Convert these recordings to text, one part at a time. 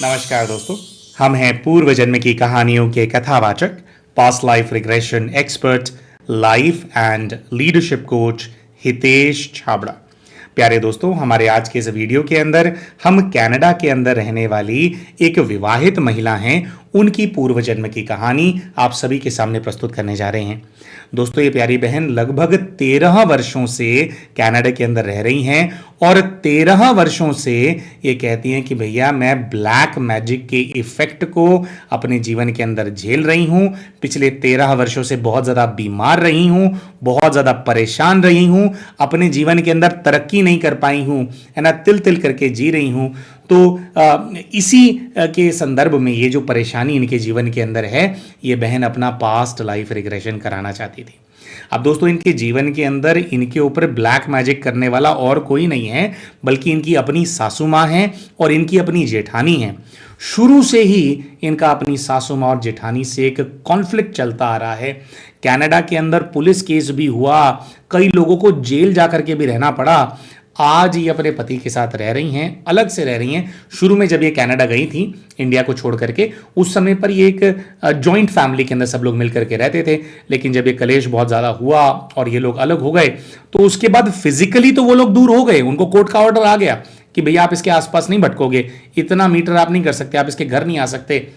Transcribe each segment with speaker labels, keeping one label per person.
Speaker 1: नमस्कार दोस्तों, हम हैं पूर्व जन्म की कहानियों के कथावाचक, past life regression expert, life and leadership coach Hitesh Chhabra. प्यारे दोस्तों, हमारे आज के इस वीडियो के अंदर हम कनाडा के अंदर रहने वाली एक विवाहित महिला हैं, उनकी पूर्व जन्म की कहानी आप सभी के सामने प्रस्तुत करने जा रहे हैं। दोस्तों, ये प्यारी बहन लगभग 13 वर्षों से कनाडा के अंदर रह रही हैं और 13 वर्षों से ये कहती हैं कि भैया मैं ब्लैक मैजिक के इफेक्ट को अपने जीवन के अंदर झेल रही हूं। पिछले 13 वर्षों से बहुत ज़्यादा बीमार रही हूं, बहुत ज़्यादा परेशान रही हूं, अपने जीवन के अंदर तरक्की नहीं कर पाई हूं, है ना, तिल तिल करके जी रही हूं। तो इसी के संदर्भ में ये जो परेशानी इनके जीवन के अंदर है, ये बहन अपना पास्ट लाइफ रिग्रेशन कराना चाहती थी। अब दोस्तों, इनके जीवन के अंदर इनके ऊपर ब्लैक मैजिक करने वाला और कोई नहीं है, बल्कि इनकी अपनी सासू माँ है और इनकी अपनी जेठानी है। शुरू से ही इनका अपनी सासू माँ और जेठानी से एक कॉन्फ्लिक्ट चलता आ रहा है। कनाडा के अंदर पुलिस केस भी हुआ, कई लोगों को जेल जा करके भी रहना पड़ा। आज ये अपने पति के साथ रह रही हैं, अलग से रह रही हैं। शुरू में जब ये कनाडा गई थी इंडिया को छोड़ करके, उस समय पर ये एक जॉइंट फैमिली के अंदर सब लोग मिल करके रहते थे। लेकिन जब ये कलेश बहुत ज़्यादा हुआ और ये लोग अलग हो गए, तो उसके बाद फिजिकली तो वो लोग दूर हो गए। उनको कोर्ट का ऑर्डर आ गया कि भैया आप इसके आसपास नहीं भटकोगे, इतना मीटर आप नहीं कर सकते, आप इसके घर नहीं आ सकते।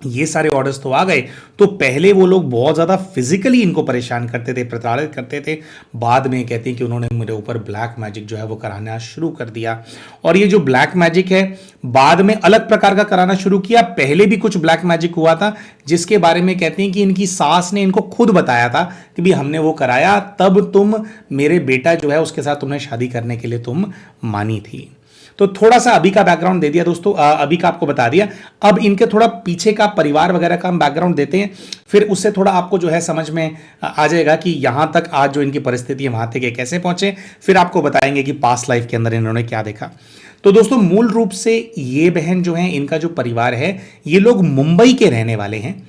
Speaker 1: ये सारे ऑर्डर्स तो आ गए। तो पहले वो लोग बहुत ज़्यादा फिजिकली इनको परेशान करते थे, प्रताड़ित करते थे। बाद में कहते हैं कि उन्होंने मेरे ऊपर ब्लैक मैजिक जो है वो कराना शुरू कर दिया। और ये जो ब्लैक मैजिक है, बाद में अलग प्रकार का कराना शुरू किया। पहले भी कुछ ब्लैक मैजिक हुआ था, जिसके बारे में कहते हैं कि इनकी सास ने इनको खुद बताया था कि भी हमने वो कराया, तब तुम मेरे बेटा जो है उसके साथ तुमने शादी करने के लिए तुम मानी थी। तो थोड़ा सा अभी का बैकग्राउंड दे दिया दोस्तों, अभी का आपको बता दिया। अब इनके थोड़ा पीछे का परिवार वगैरह का हम बैकग्राउंड देते हैं, फिर उससे थोड़ा आपको जो है समझ में आ जाएगा कि यहाँ तक आज जो इनकी परिस्थिति है वहाँ तक ये कैसे पहुँचे। फिर आपको बताएंगे कि पास्ट लाइफ के अंदर इन्होंने क्या देखा। तो दोस्तों, मूल रूप से ये बहन जो है, इनका जो परिवार है, ये लोग मुंबई के रहने वाले हैं।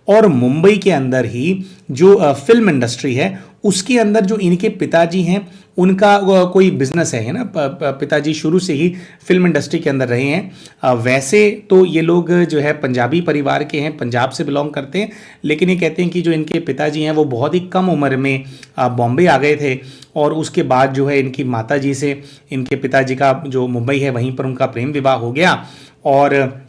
Speaker 1: और मुंबई के अंदर ही जो फिल्म इंडस्ट्री है, उसके अंदर जो इनके पिताजी हैं, उनका कोई बिजनेस है ना। पिताजी शुरू से ही फिल्म इंडस्ट्री के अंदर रहे हैं। वैसे तो ये लोग जो है पंजाबी परिवार के हैं, पंजाब से बिलोंग करते हैं। लेकिन ये कहते हैं कि जो इनके पिताजी हैं वो बहुत ही कम उम्र में बॉम्बे आ गए थे, और उसके बाद जो है इनकी माताजी से इनके पिताजी का जो मुंबई है वहीं पर उनका प्रेम विवाह हो गया। और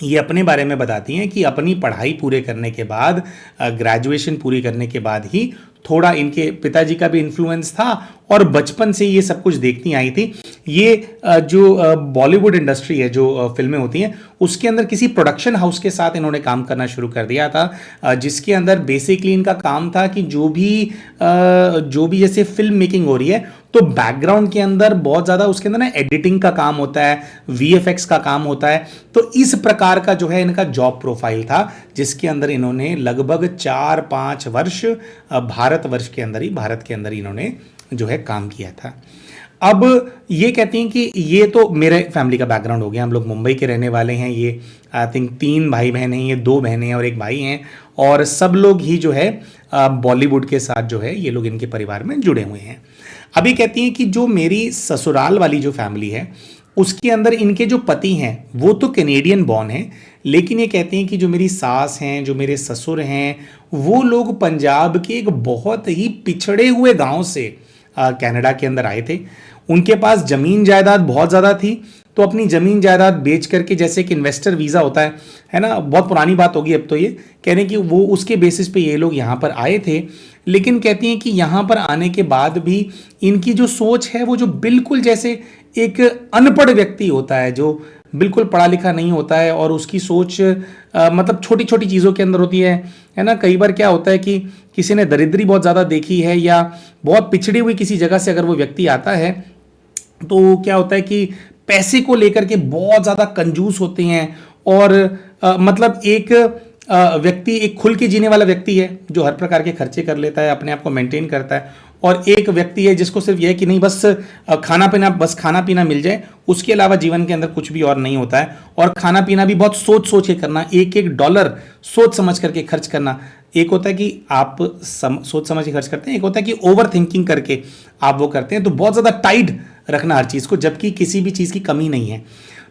Speaker 1: ये अपने बारे में बताती हैं कि अपनी पढ़ाई पूरे करने के बाद, ग्रेजुएशन पूरी करने के बाद ही थोड़ा इनके पिताजी का भी इन्फ्लुएंस था, और बचपन से ये सब कुछ देखती आई थी। ये जो बॉलीवुड इंडस्ट्री है, जो फिल्में होती हैं, उसके अंदर किसी प्रोडक्शन हाउस के साथ इन्होंने काम करना शुरू कर दिया था, जिसके अंदर बेसिकली इनका काम था कि जो भी जैसे फिल्म मेकिंग हो रही है, तो बैकग्राउंड के अंदर बहुत ज़्यादा उसके अंदर ना एडिटिंग का काम होता है, वीएफएक्स का काम होता है। तो इस प्रकार का जो है इनका जॉब प्रोफाइल था, जिसके अंदर इन्होंने लगभग 4-5 वर्ष भारत के अंदर इन्होंने जो है काम किया था। अब ये कहती हैं कि ये तो मेरे फैमिली का बैकग्राउंड हो गया, हम लोग मुंबई के रहने वाले हैं। ये आई थिंक 3 भाई बहन हैं, ये 2 बहनें हैं और 1 भाई हैं, और सब लोग ही जो है बॉलीवुड के साथ जो है ये लोग इनके परिवार में जुड़े हुए हैं। अभी कहती हैं कि जो मेरी ससुराल वाली जो फैमिली है, उसके अंदर इनके जो पति हैं वो तो कैनेडियन बॉर्न हैं, लेकिन ये कहती हैं कि जो मेरी सास हैं, जो मेरे ससुर हैं, वो लोग पंजाब के एक बहुत ही पिछड़े हुए गांव से कनाडा के अंदर आए थे। उनके पास ज़मीन जायदाद बहुत ज़्यादा थी, तो अपनी ज़मीन जायदाद बेच करके, जैसे कि इन्वेस्टर वीज़ा होता है ना, बहुत पुरानी बात होगी अब तो, ये कह रहे हैं कि वो उसके बेसिस पे ये लोग यहाँ पर आए थे। लेकिन कहती हैं कि यहाँ पर आने के बाद भी इनकी जो सोच है वो जो बिल्कुल जैसे एक अनपढ़ व्यक्ति होता है, जो बिल्कुल पढ़ा लिखा नहीं होता है, और उसकी सोच मतलब छोटी छोटी चीज़ों के अंदर होती है ना। कई बार क्या होता है कि किसी ने दरिद्री बहुत ज़्यादा देखी है, या बहुत पिछड़ी हुई किसी जगह से अगर वो व्यक्ति आता है, तो क्या होता है कि पैसे को लेकर के बहुत ज़्यादा कंजूस होते हैं। और मतलब एक व्यक्ति, एक खुल के जीने वाला व्यक्ति है, जो हर प्रकार के खर्चे कर लेता है, अपने आप को मेंटेन करता है। और एक व्यक्ति है जिसको सिर्फ यह है कि नहीं, बस खाना पीना मिल जाए, उसके अलावा जीवन के अंदर कुछ भी और नहीं होता है। और खाना पीना भी बहुत सोच सोच के करना, एक एक डॉलर सोच समझ करके खर्च करना। एक होता है कि आप सोच समझ के खर्च करते हैं, एक होता है कि ओवर थिंकिंग करके आप वो करते हैं। तो बहुत ज़्यादा टाइट रखना हर चीज़ को, जबकि किसी भी चीज़ की कमी नहीं है।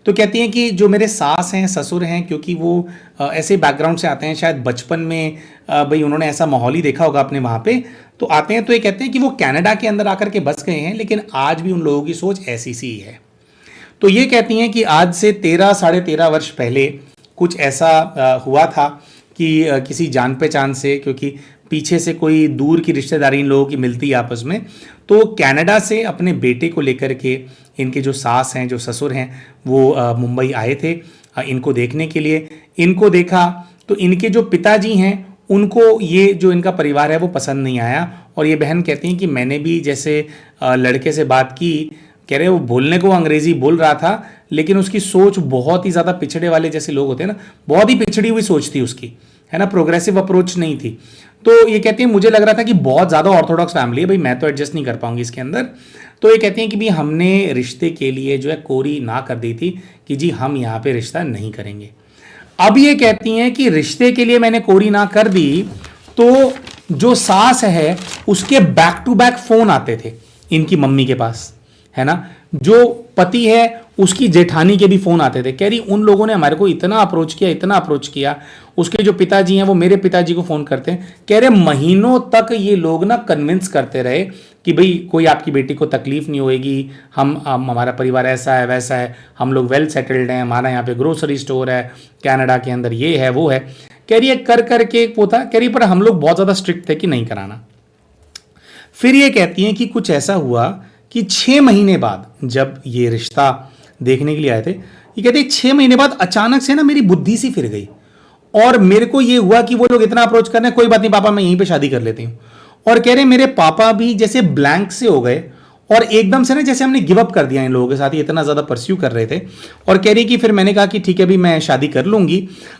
Speaker 1: तो कहती हैं कि जो मेरे सास हैं, ससुर हैं, क्योंकि वो ऐसे बैकग्राउंड से आते हैं, शायद बचपन में भाई उन्होंने ऐसा माहौल ही देखा होगा अपने वहाँ पे, तो आते हैं तो ये कहते हैं कि वो कनाडा के अंदर आकर के बस गए हैं, लेकिन आज भी उन लोगों की सोच ऐसी सी ही है। तो ये कहती हैं कि आज से 13 साढ़े 13 वर्ष पहले कुछ ऐसा हुआ था कि किसी जान पहचान से, क्योंकि पीछे से कोई दूर की रिश्तेदारी इन लोगों की मिलती है आपस में, तो कनाडा से अपने बेटे को लेकर के इनके जो सास हैं, जो ससुर हैं, वो मुंबई आए थे इनको देखने के लिए। इनको देखा तो इनके जो पिताजी हैं उनको ये जो इनका परिवार है वो पसंद नहीं आया, और ये बहन कहती हैं कि मैंने भी जैसे लड़के से बात की, कह रहे वो बोलने को अंग्रेजी बोल रहा था, लेकिन उसकी सोच बहुत ही ज़्यादा पिछड़े वाले जैसे लोग होते हैं ना, बहुत ही पिछड़ी हुई सोच थी उसकी, है ना, प्रोग्रेसिव अप्रोच नहीं थी। तो ये कहती है मुझे लग रहा था कि बहुत ज़्यादा ऑर्थोडॉक्स फैमिली है भाई, मैं तो एडजस्ट नहीं कर पाऊंगी इसके अंदर। तो ये कहती हैं कि भाई हमने रिश्ते के लिए जो है कोरी ना कर दी थी कि जी हम यहाँ पे रिश्ता नहीं करेंगे। अब ये कहती हैं कि रिश्ते के लिए मैंने कोरी ना कर दी, तो जो सास है उसके बैक टू बैक फोन आते थे इनकी मम्मी के पास, है ना, जो पति है उसकी जेठानी के भी फोन आते थे। कह रही उन लोगों ने हमारे को इतना अप्रोच किया, इतना अप्रोच किया। उसके जो पिताजी हैं वो मेरे पिताजी को फोन करते हैं, कह रहे महीनों तक ये लोग ना कन्विंस करते रहे कि भाई कोई आपकी बेटी को तकलीफ नहीं होएगी, हम हमारा परिवार ऐसा है वैसा है, हम लोग वेल सेटल्ड हैं, हमारा यहाँ पे ग्रोसरी स्टोर है, कनाडा के अंदर ये है वो है। कह रही है कर करके वो था, कह रही पर हम लोग बहुत ज़्यादा स्ट्रिक्ट थे कि नहीं कराना। फिर ये कहती हैं कि कुछ ऐसा हुआ कि 6 महीने बाद जब ये रिश्ता देखने के लिए आए थे, ये कहते हैं 6 महीने बाद अचानक से ना मेरी बुद्धि सी फिर गई, और मेरे को ये हुआ कि वो लोग इतना अप्रोच कर रहे हैं, कोई बात नहीं पापा मैं यहीं पे शादी कर लेती हूँ। और कह रहे मेरे पापा भी जैसे ब्लैंक से हो गए, और एकदम से ना जैसे हमने गिव अप कर दिया इन लोगों के साथ, ये इतना ज़्यादा परस्यू कर रहे थे। और कह रही कि फिर मैंने कहा कि ठीक है भी मैं शादी कर लूंगी।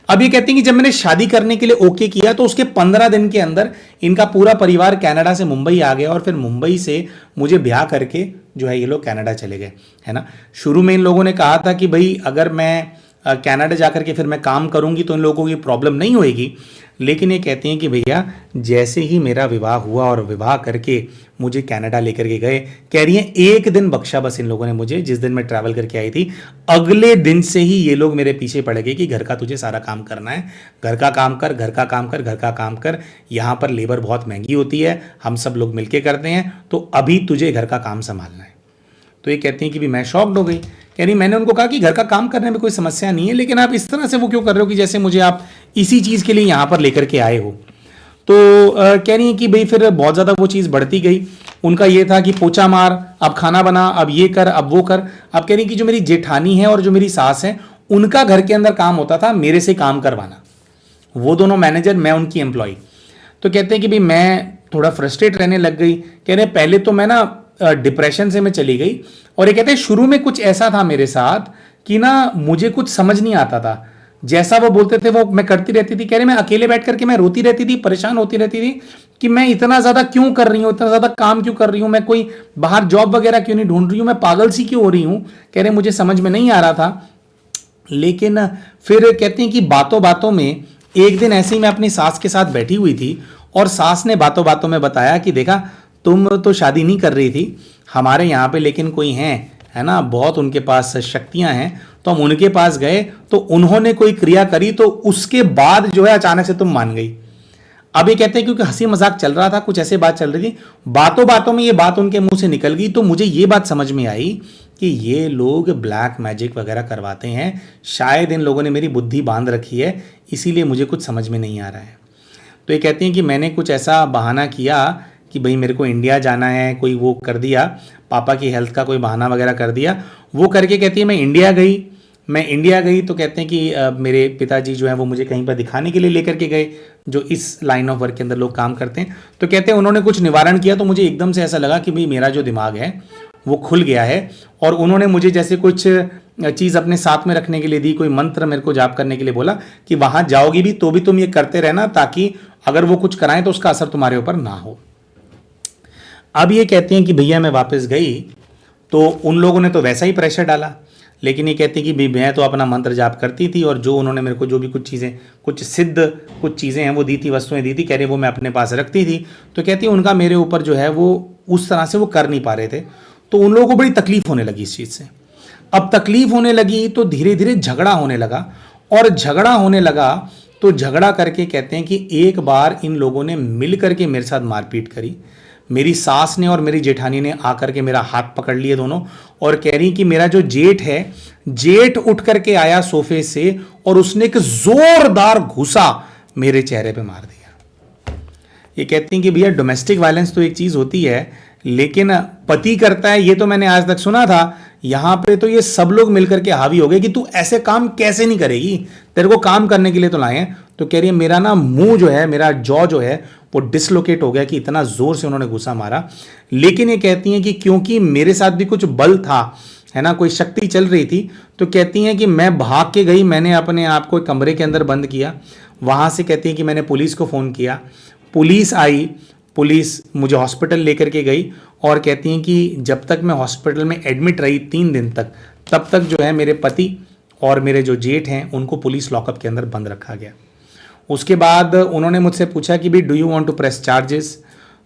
Speaker 1: अब ये कहती हैं कि जब मैंने शादी करने के लिए ओके किया तो उसके 15 दिन के अंदर इनका पूरा परिवार कनाडा से मुंबई आ गया, और फिर मुंबई से मुझे ब्याह करके जो है ये लोग कनाडा चले गए, है ना। शुरू में इन लोगों ने कहा था कि भाई अगर मैं कनाडा जाकर के फिर मैं काम करूंगी तो इन लोगों की प्रॉब्लम नहीं होएगी, लेकिन ये कहती हैं कि भैया जैसे ही मेरा विवाह हुआ और विवाह करके मुझे कनाडा लेकर के गए, कह रही हैं एक दिन बख्शा बस इन लोगों ने मुझे, जिस दिन मैं ट्रैवल करके आई थी, अगले दिन से ही ये लोग मेरे पीछे पड़ गए कि घर का तुझे सारा काम करना है, घर का काम कर, घर का काम कर, घर का काम कर, यहाँ पर लेबर बहुत महंगी होती है, हम सब लोग मिलके करते हैं, तो अभी तुझे घर का काम संभालना है। तो ये कहती हैं कि भी मैं शॉक्ड हो गई। कह रही मैंने उनको कहा कि घर का काम करने में कोई समस्या नहीं है, लेकिन आप इस तरह से वो क्यों कर रहे हो कि जैसे मुझे आप इसी चीज़ के लिए यहाँ पर लेकर के आए हो। तो कह रही हैं कि भाई फिर बहुत ज़्यादा वो चीज़ बढ़ती गई। उनका ये था कि पोछा मार, अब खाना बना, अब ये कर, अब वो कर। अब कह रही कि जो मेरी जेठानी है और जो मेरी सास है उनका घर के अंदर काम होता था मेरे से काम करवाना, वो दोनों मैनेजर, मैं उनकी एम्प्लॉय। तो कहते हैं कि भाई मैं थोड़ा फ्रस्ट्रेट रहने लग गई। कह रहे पहले तो मैं ना डिप्रेशन से मैं चली गई, और ये कहते हैं शुरू में कुछ ऐसा था मेरे साथ कि ना मुझे कुछ समझ नहीं आता था, जैसा वो बोलते थे वो मैं करती रहती थी। कह रहे मैं अकेले बैठ करके मैं रोती रहती थी, परेशान होती रहती थी कि मैं इतना ज़्यादा क्यों कर रही हूँ, इतना ज़्यादा काम क्यों कर रही हूँ, मैं कोई बाहर जॉब वगैरह क्यों नहीं ढूंढ रही हूँ, मैं पागल सी क्यों हो रही हूँ। कह रहे मुझे समझ में नहीं आ रहा था। लेकिन फिर कहते हैं कि बातों बातों में एक दिन ऐसे ही मैं अपनी सास के साथ बैठी हुई थी, और सास ने बातों बातों में बताया कि देखा तुम तो शादी नहीं कर रही थी, हमारे यहाँ पे लेकिन कोई हैं, है ना, बहुत उनके पास शक्तियाँ हैं, तो हम उनके पास गए तो उन्होंने कोई क्रिया करी, तो उसके बाद जो है अचानक से तुम मान गई। अब ये कहते हैं क्योंकि हंसी मजाक चल रहा था, कुछ ऐसे बात चल रही थी, बातों बातों में ये बात उनके मुंह से निकल गई, तो मुझे ये बात समझ में आई कि ये लोग ब्लैक मैजिक वगैरह करवाते हैं, शायद इन लोगों ने मेरी बुद्धि बांध रखी है, इसीलिए मुझे कुछ समझ में नहीं आ रहा है। तो ये कहती हैं कि मैंने कुछ ऐसा बहाना किया कि भाई मेरे को इंडिया जाना है, कोई वो कर दिया, पापा की हेल्थ का कोई बहाना वगैरह कर दिया, वो करके कहती है मैं इंडिया गई। तो कहते हैं कि मेरे पिताजी जो है वो मुझे कहीं पर दिखाने के लिए लेकर के गए, जो इस लाइन ऑफ वर्क के अंदर लोग काम करते हैं। तो कहते हैं उन्होंने कुछ निवारण किया, तो मुझे एकदम से ऐसा लगा कि भाई मेरा जो दिमाग है वो खुल गया है, और उन्होंने मुझे जैसे कुछ चीज़ अपने साथ में रखने के लिए दी, कोई मंत्र मेरे को जाप करने के लिए बोला कि वहाँ जाओगी भी तो भी तुम ये करते रहना, ताकि अगर वो कुछ कराएं तो उसका असर तुम्हारे ऊपर ना हो। अब ये कहती हैं कि भैया मैं वापस गई तो उन लोगों ने तो वैसा ही प्रेशर डाला, लेकिन ये कहती कि मैं तो अपना मंत्र जाप करती थी, और जो उन्होंने मेरे को जो भी कुछ चीज़ें, कुछ सिद्ध कुछ चीज़ें हैं वो दी थी, वस्तुएं दी थी, कह रही वो मैं अपने पास रखती थी। तो कहती उनका मेरे ऊपर जो है वो उस तरह से वो कर नहीं पा रहे थे, तो उन लोगों को बड़ी तकलीफ होने लगी इस चीज़ से। अब तकलीफ होने लगी तो धीरे धीरे झगड़ा होने लगा, और झगड़ा होने लगा तो झगड़ा करके कहते हैं कि एक बार इन लोगों ने मिल करके मेरे साथ मारपीट करी। मेरी सास ने और मेरी जेठानी ने आकर के मेरा हाथ पकड़ लिए दोनों, और कह रही कि मेरा जो जेठ है, जेठ उठ करके आया सोफे से और उसने एक जोरदार घूसा मेरे चेहरे पे मार दिया। ये कहती हैं कि भैया डोमेस्टिक वायलेंस तो एक चीज होती है, लेकिन पति करता है ये तो मैंने आज तक सुना था। यहां पे तो ये सब लोग मिलकर के हावी हो गए कि तू ऐसे काम कैसे नहीं करेगी, तेरे को काम करने के लिए तो लाए हैं। तो कह रही है मेरा ना मुंह जो है, मेरा जॉ जो है वो डिसलोकेट हो गया कि इतना जोर से उन्होंने घुसा मारा। लेकिन ये कहती हैं कि क्योंकि मेरे साथ भी कुछ बल था, है ना, कोई शक्ति चल रही थी, तो कहती हैं कि मैं भाग के गई, मैंने अपने आप को एक कमरे के अंदर बंद किया। वहां से कहती हैं कि मैंने पुलिस को फ़ोन किया, पुलिस आई, पुलिस मुझे हॉस्पिटल लेकर के गई, और कहती हैं कि जब तक मैं हॉस्पिटल में एडमिट रही 3 दिन तक, तब तक जो है मेरे पति और मेरे जो जेठ हैं उनको पुलिस लॉकअप के अंदर बंद रखा गया। उसके बाद उन्होंने मुझसे पूछा कि भाई do you want to press charges.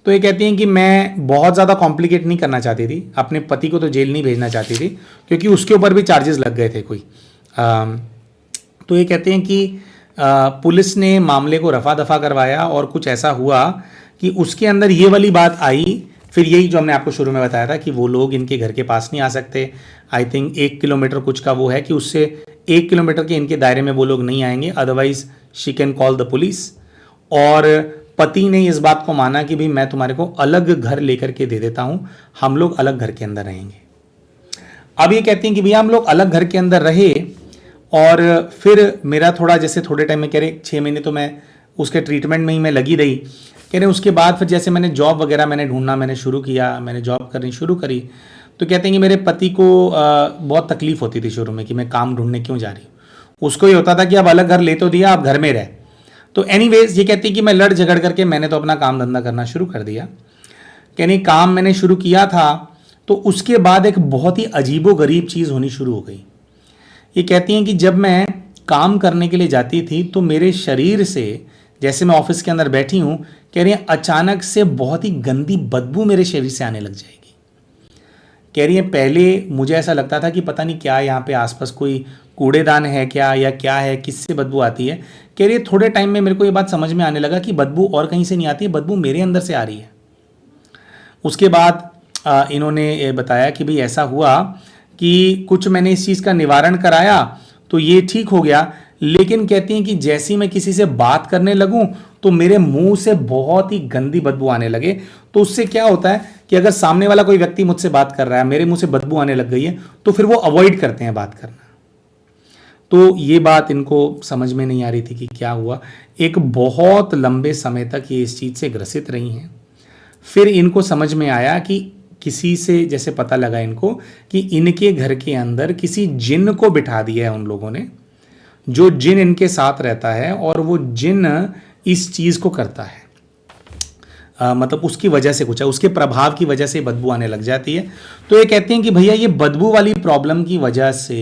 Speaker 1: तो ये कहती हैं कि मैं बहुत ज़्यादा कॉम्प्लिकेट नहीं करना चाहती थी, अपने पति को तो जेल नहीं भेजना चाहती थी क्योंकि उसके ऊपर भी चार्जेस लग गए थे कोई। तो ये कहते हैं कि पुलिस ने मामले को रफा दफा करवाया, और कुछ ऐसा हुआ कि उसके अंदर ये वाली बात आई। फिर यही जो हमने आपको शुरू में बताया था कि वो लोग इनके घर के पास नहीं आ सकते। आई थिंक 1 किलोमीटर कुछ का वो है कि उससे 1 किलोमीटर के इनके दायरे में वो लोग नहीं आएंगे, otherwise she can call the police. और पति ने इस बात को माना कि भाई मैं तुम्हारे को अलग घर लेकर के दे देता हूं, हम लोग अलग घर के अंदर रहेंगे। अब ये कहती हैं कि भैया हम लोग अलग घर के अंदर रहे, और फिर मेरा थोड़ा जैसे थोड़े टाइम में कह रहे 6 महीने तो मैं उसके ट्रीटमेंट में ही मैं लगी रही। कह रहे उसके बाद फिर जैसे मैंने जॉब वगैरह मैंने ढूंढना मैंने शुरू किया, मैंने जॉब करनी शुरू करी, तो कहते हैं कि मेरे पति को बहुत तकलीफ होती थी शुरू में कि मैं काम ढूंढने क्यों जा रही हूँ। उसको ये होता था कि अब अलग घर ले तो दिया, अब घर में रह। तो एनीवेज ये कहती कि मैं लड़ झगड़ करके मैंने तो अपना काम धंधा करना शुरू कर दिया। कहने काम मैंने शुरू किया था, तो उसके बाद एक बहुत ही अजीबो गरीब चीज़ होनी शुरू हो गई। ये कहती हैं कि जब मैं काम करने के लिए जाती थी तो मेरे शरीर से, जैसे मैं ऑफिस के अंदर बैठी हूँ, कह रही है अचानक से बहुत ही गंदी बदबू मेरे शरीर से आने लग जाएगी। कह रही है पहले मुझे ऐसा लगता था कि पता नहीं क्या यहाँ पे आसपास कोई कूड़ेदान है क्या, या क्या है, किससे बदबू आती है। कह रही है थोड़े टाइम में मेरे को ये बात समझ में आने लगा कि बदबू और कहीं से नहीं आती है, बदबू मेरे अंदर से आ रही है। उसके बाद इन्होंने बताया कि भाई ऐसा हुआ कि कुछ मैंने इस चीज़ का निवारण कराया तो ये ठीक हो गया, लेकिन कहती हैं कि जैसे ही मैं किसी से बात करने लगूं तो मेरे मुंह से बहुत ही गंदी बदबू आने लगे। तो उससे क्या होता है कि अगर सामने वाला कोई व्यक्ति मुझसे बात कर रहा है, मेरे मुंह से बदबू आने लग गई है, तो फिर वो अवॉइड करते हैं बात करना। तो ये बात इनको समझ में नहीं आ रही थी कि क्या हुआ। एक बहुत लंबे समय तक ये इस चीज़ से ग्रसित रही हैं। फिर इनको समझ में आया कि किसी से जैसे पता लगा इनको कि इनके घर के अंदर किसी जिन को बिठा दिया है उन लोगों ने, जो जिन इनके साथ रहता है, और वो जिन इस चीज़ को करता है। मतलब उसकी वजह से कुछ है, उसके प्रभाव की वजह से बदबू आने लग जाती है। तो ये कहते हैं कि भैया ये बदबू वाली प्रॉब्लम की वजह से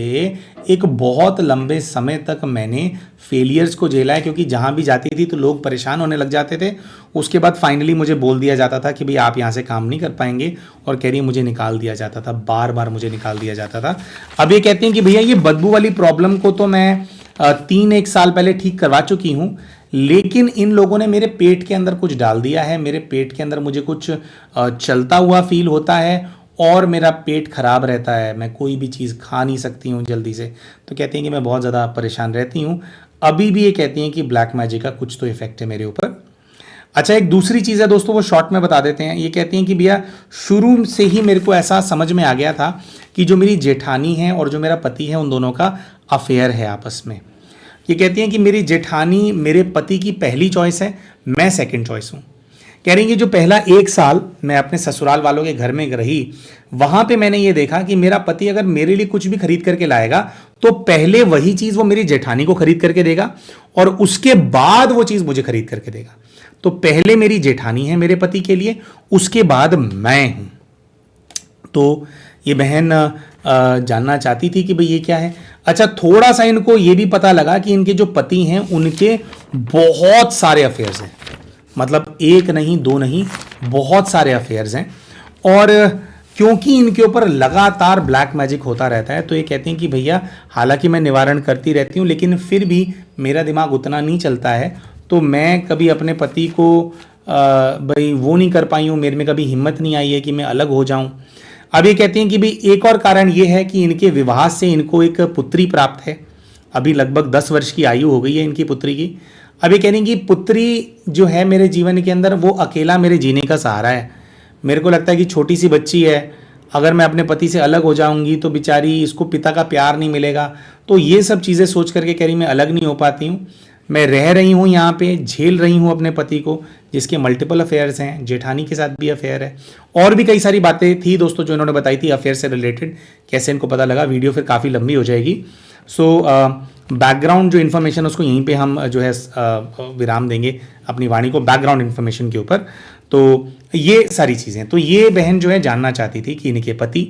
Speaker 1: एक बहुत लंबे समय तक मैंने फेलियर्स को झेला है, क्योंकि जहाँ भी जाती थी तो लोग परेशान होने लग जाते थे। उसके बाद फाइनली मुझे बोल दिया जाता था कि भाई आप यहाँ से काम नहीं कर पाएंगे, और कह रही मुझे निकाल दिया जाता था, बार बार मुझे निकाल दिया जाता था। अब ये कहते हैं कि भैया ये बदबू वाली प्रॉब्लम को तो मैं 3-1 साल पहले ठीक करवा चुकी हूँ, लेकिन इन लोगों ने मेरे पेट के अंदर कुछ डाल दिया है। मेरे पेट के अंदर मुझे कुछ चलता हुआ फील होता है, और मेरा पेट खराब रहता है, मैं कोई भी चीज़ खा नहीं सकती हूँ जल्दी से। तो कहती हैं कि मैं बहुत ज़्यादा परेशान रहती हूँ। अभी भी ये कहती हैं कि ब्लैक मैजिक का कुछ तो इफेक्ट है मेरे ऊपर। अच्छा, एक दूसरी चीज़ है दोस्तों, वो शॉर्ट में बता देते हैं। ये कहती हैं कि भैया शुरू से ही मेरे को ऐसा समझ में आ गया था कि जो मेरी जेठानी है और जो मेरा पति है, उन दोनों का अफेयर है आपस में। ये कहती हैं कि मेरी जेठानी मेरे पति की पहली चॉइस है, मैं सेकंड चॉइस हूँ। कह रही हैं कि जो पहला 1 साल मैं अपने ससुराल वालों के घर में रही, वहां पे मैंने ये देखा कि मेरा पति अगर मेरे लिए कुछ भी खरीद करके लाएगा तो पहले वही चीज़ वो मेरी जेठानी को खरीद करके देगा, और उसके बाद वो चीज़ मुझे खरीद करके देगा। तो पहले मेरी जेठानी है मेरे पति के लिए, उसके बाद मैं हूँ। तो ये बहन जानना चाहती थी कि भाई ये क्या है। अच्छा, थोड़ा सा इनको ये भी पता लगा कि इनके जो पति हैं उनके बहुत सारे अफेयर्स हैं, मतलब 1 नहीं 2 नहीं, बहुत सारे अफेयर्स हैं। और क्योंकि इनके ऊपर लगातार ब्लैक मैजिक होता रहता है। तो ये कहते हैं कि भैया हालांकि मैं निवारण करती रहती हूँ लेकिन फिर भी मेरा दिमाग उतना नहीं चलता है, तो मैं कभी अपने पति को भाई वो नहीं कर पाई हूँ, मेरे में कभी हिम्मत नहीं आई है कि मैं अलग हो जाऊं। अब ये कहते हैं कि भाई एक और कारण ये है कि इनके विवाह से इनको एक पुत्री प्राप्त है। अभी लगभग 10 वर्ष की आयु हो गई है इनकी पुत्री की। अब ये कह रही कि पुत्री जो है मेरे जीवन के अंदर वो अकेला मेरे जीने का सहारा है। मेरे को लगता है कि छोटी सी बच्ची है, अगर मैं अपने पति से अलग हो जाऊंगी तो बेचारी इसको पिता का प्यार नहीं मिलेगा। तो ये सब चीज़ें सोच करके कह रही मैं अलग नहीं हो पाती हूँ, मैं रह रही हूँ यहाँ पे, झेल रही हूँ अपने पति को जिसके मल्टीपल अफेयर्स हैं, जेठानी के साथ भी अफेयर है, और भी कई सारी बातें थी दोस्तों जो इन्होंने बताई थी अफेयर से रिलेटेड। कैसे इनको पता लगा, वीडियो फिर काफ़ी लंबी हो जाएगी। सो बैकग्राउंड जो इन्फॉर्मेशन उसको यहीं पे हम जो है विराम देंगे अपनी वाणी को बैकग्राउंड इन्फॉर्मेशन के ऊपर। तो ये सारी चीज़ें, तो ये बहन जो है जानना चाहती थी कि इनके पति,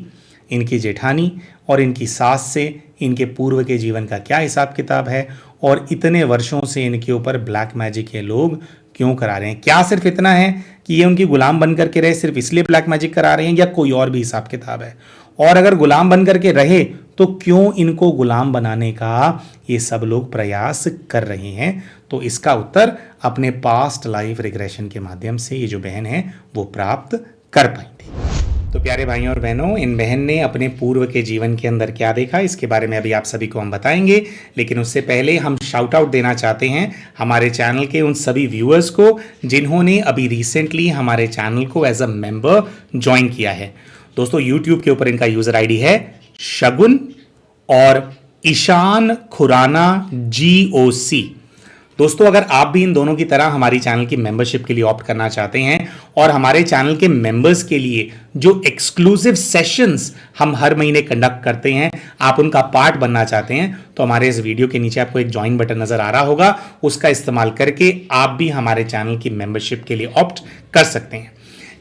Speaker 1: इनकी जेठानी और इनकी सास से इनके पूर्व के जीवन का क्या हिसाब किताब है, और इतने वर्षों से इनके ऊपर ब्लैक मैजिक ये लोग क्यों करा रहे हैं। क्या सिर्फ इतना है कि ये उनकी गुलाम बन करके रहे सिर्फ इसलिए ब्लैक मैजिक करा रहे हैं, या कोई और भी हिसाब किताब है? और अगर गुलाम बन करके रहे तो क्यों इनको गुलाम बनाने का ये सब लोग प्रयास कर रहे हैं? तो इसका उत्तर अपने पास्ट लाइफ रिग्रेशन के माध्यम से ये जो बहन है वो प्राप्त कर पाई थी। तो प्यारे भाइयों और बहनों, इन बहन ने अपने पूर्व के जीवन के अंदर क्या देखा इसके बारे में अभी आप सभी को हम बताएंगे, लेकिन उससे पहले हम शाउट आउट देना चाहते हैं हमारे चैनल के उन सभी व्यूअर्स को जिन्होंने अभी रिसेंटली हमारे चैनल को एज अ मेंबर ज्वाइन किया है। दोस्तों यूट्यूब के ऊपर इनका यूजर आईडी है शगुन और ईशान खुराना GOC। दोस्तों अगर आप भी इन दोनों की तरह हमारी चैनल की मेंबरशिप के लिए ऑप्ट करना चाहते हैं और हमारे चैनल के मेंबर्स के लिए जो एक्सक्लूसिव सेशंस हम हर महीने कंडक्ट करते हैं आप उनका पार्ट बनना चाहते हैं, तो हमारे इस वीडियो के नीचे आपको एक ज्वाइन बटन नजर आ रहा होगा, उसका इस्तेमाल करके आप भी हमारे चैनल की मेंबरशिप के लिए ऑप्ट कर सकते हैं।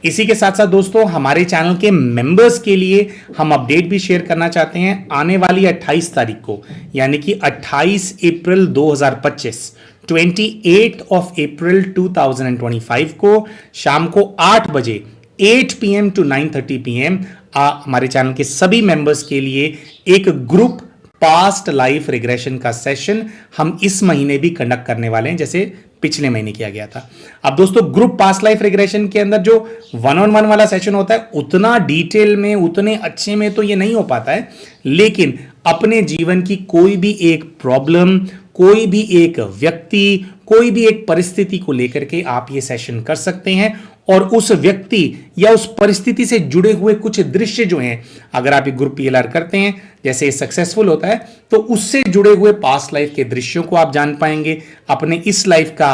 Speaker 1: इसी के साथ साथ दोस्तों हमारे चैनल के मेंबर्स के लिए हम अपडेट भी शेयर करना चाहते हैं। आने वाली 28 तारीख को यानी कि 28 अप्रैल 2025 28 अप्रैल 2025 को शाम को 8 बजे 8 PM to 9:30 PM हमारे चैनल के सभी मेंबर्स के लिए एक ग्रुप पास्ट लाइफ रिग्रेशन का सेशन हम इस महीने भी कंडक्ट करने वाले हैं, जैसे पिछले महीने किया गया था। अब दोस्तों ग्रुप पास्ट लाइफ रिग्रेशन के अंदर जो 1-on-1 वाला सेशन होता है उतना डिटेल में, उतने अच्छे में तो ये नहीं हो पाता है, लेकिन अपने जीवन की कोई भी एक प्रॉब्लम, कोई भी एक व्यक्ति, कोई भी एक परिस्थिति को लेकर के आप ये सेशन कर सकते हैं और उस व्यक्ति या उस परिस्थिति से जुड़े हुए कुछ दृश्य जो हैं, अगर आप एक ग्रुप PLR करते हैं जैसे सक्सेसफुल होता है तो उससे जुड़े हुए पास्ट लाइफ के दृश्यों को आप जान पाएंगे। अपने इस लाइफ का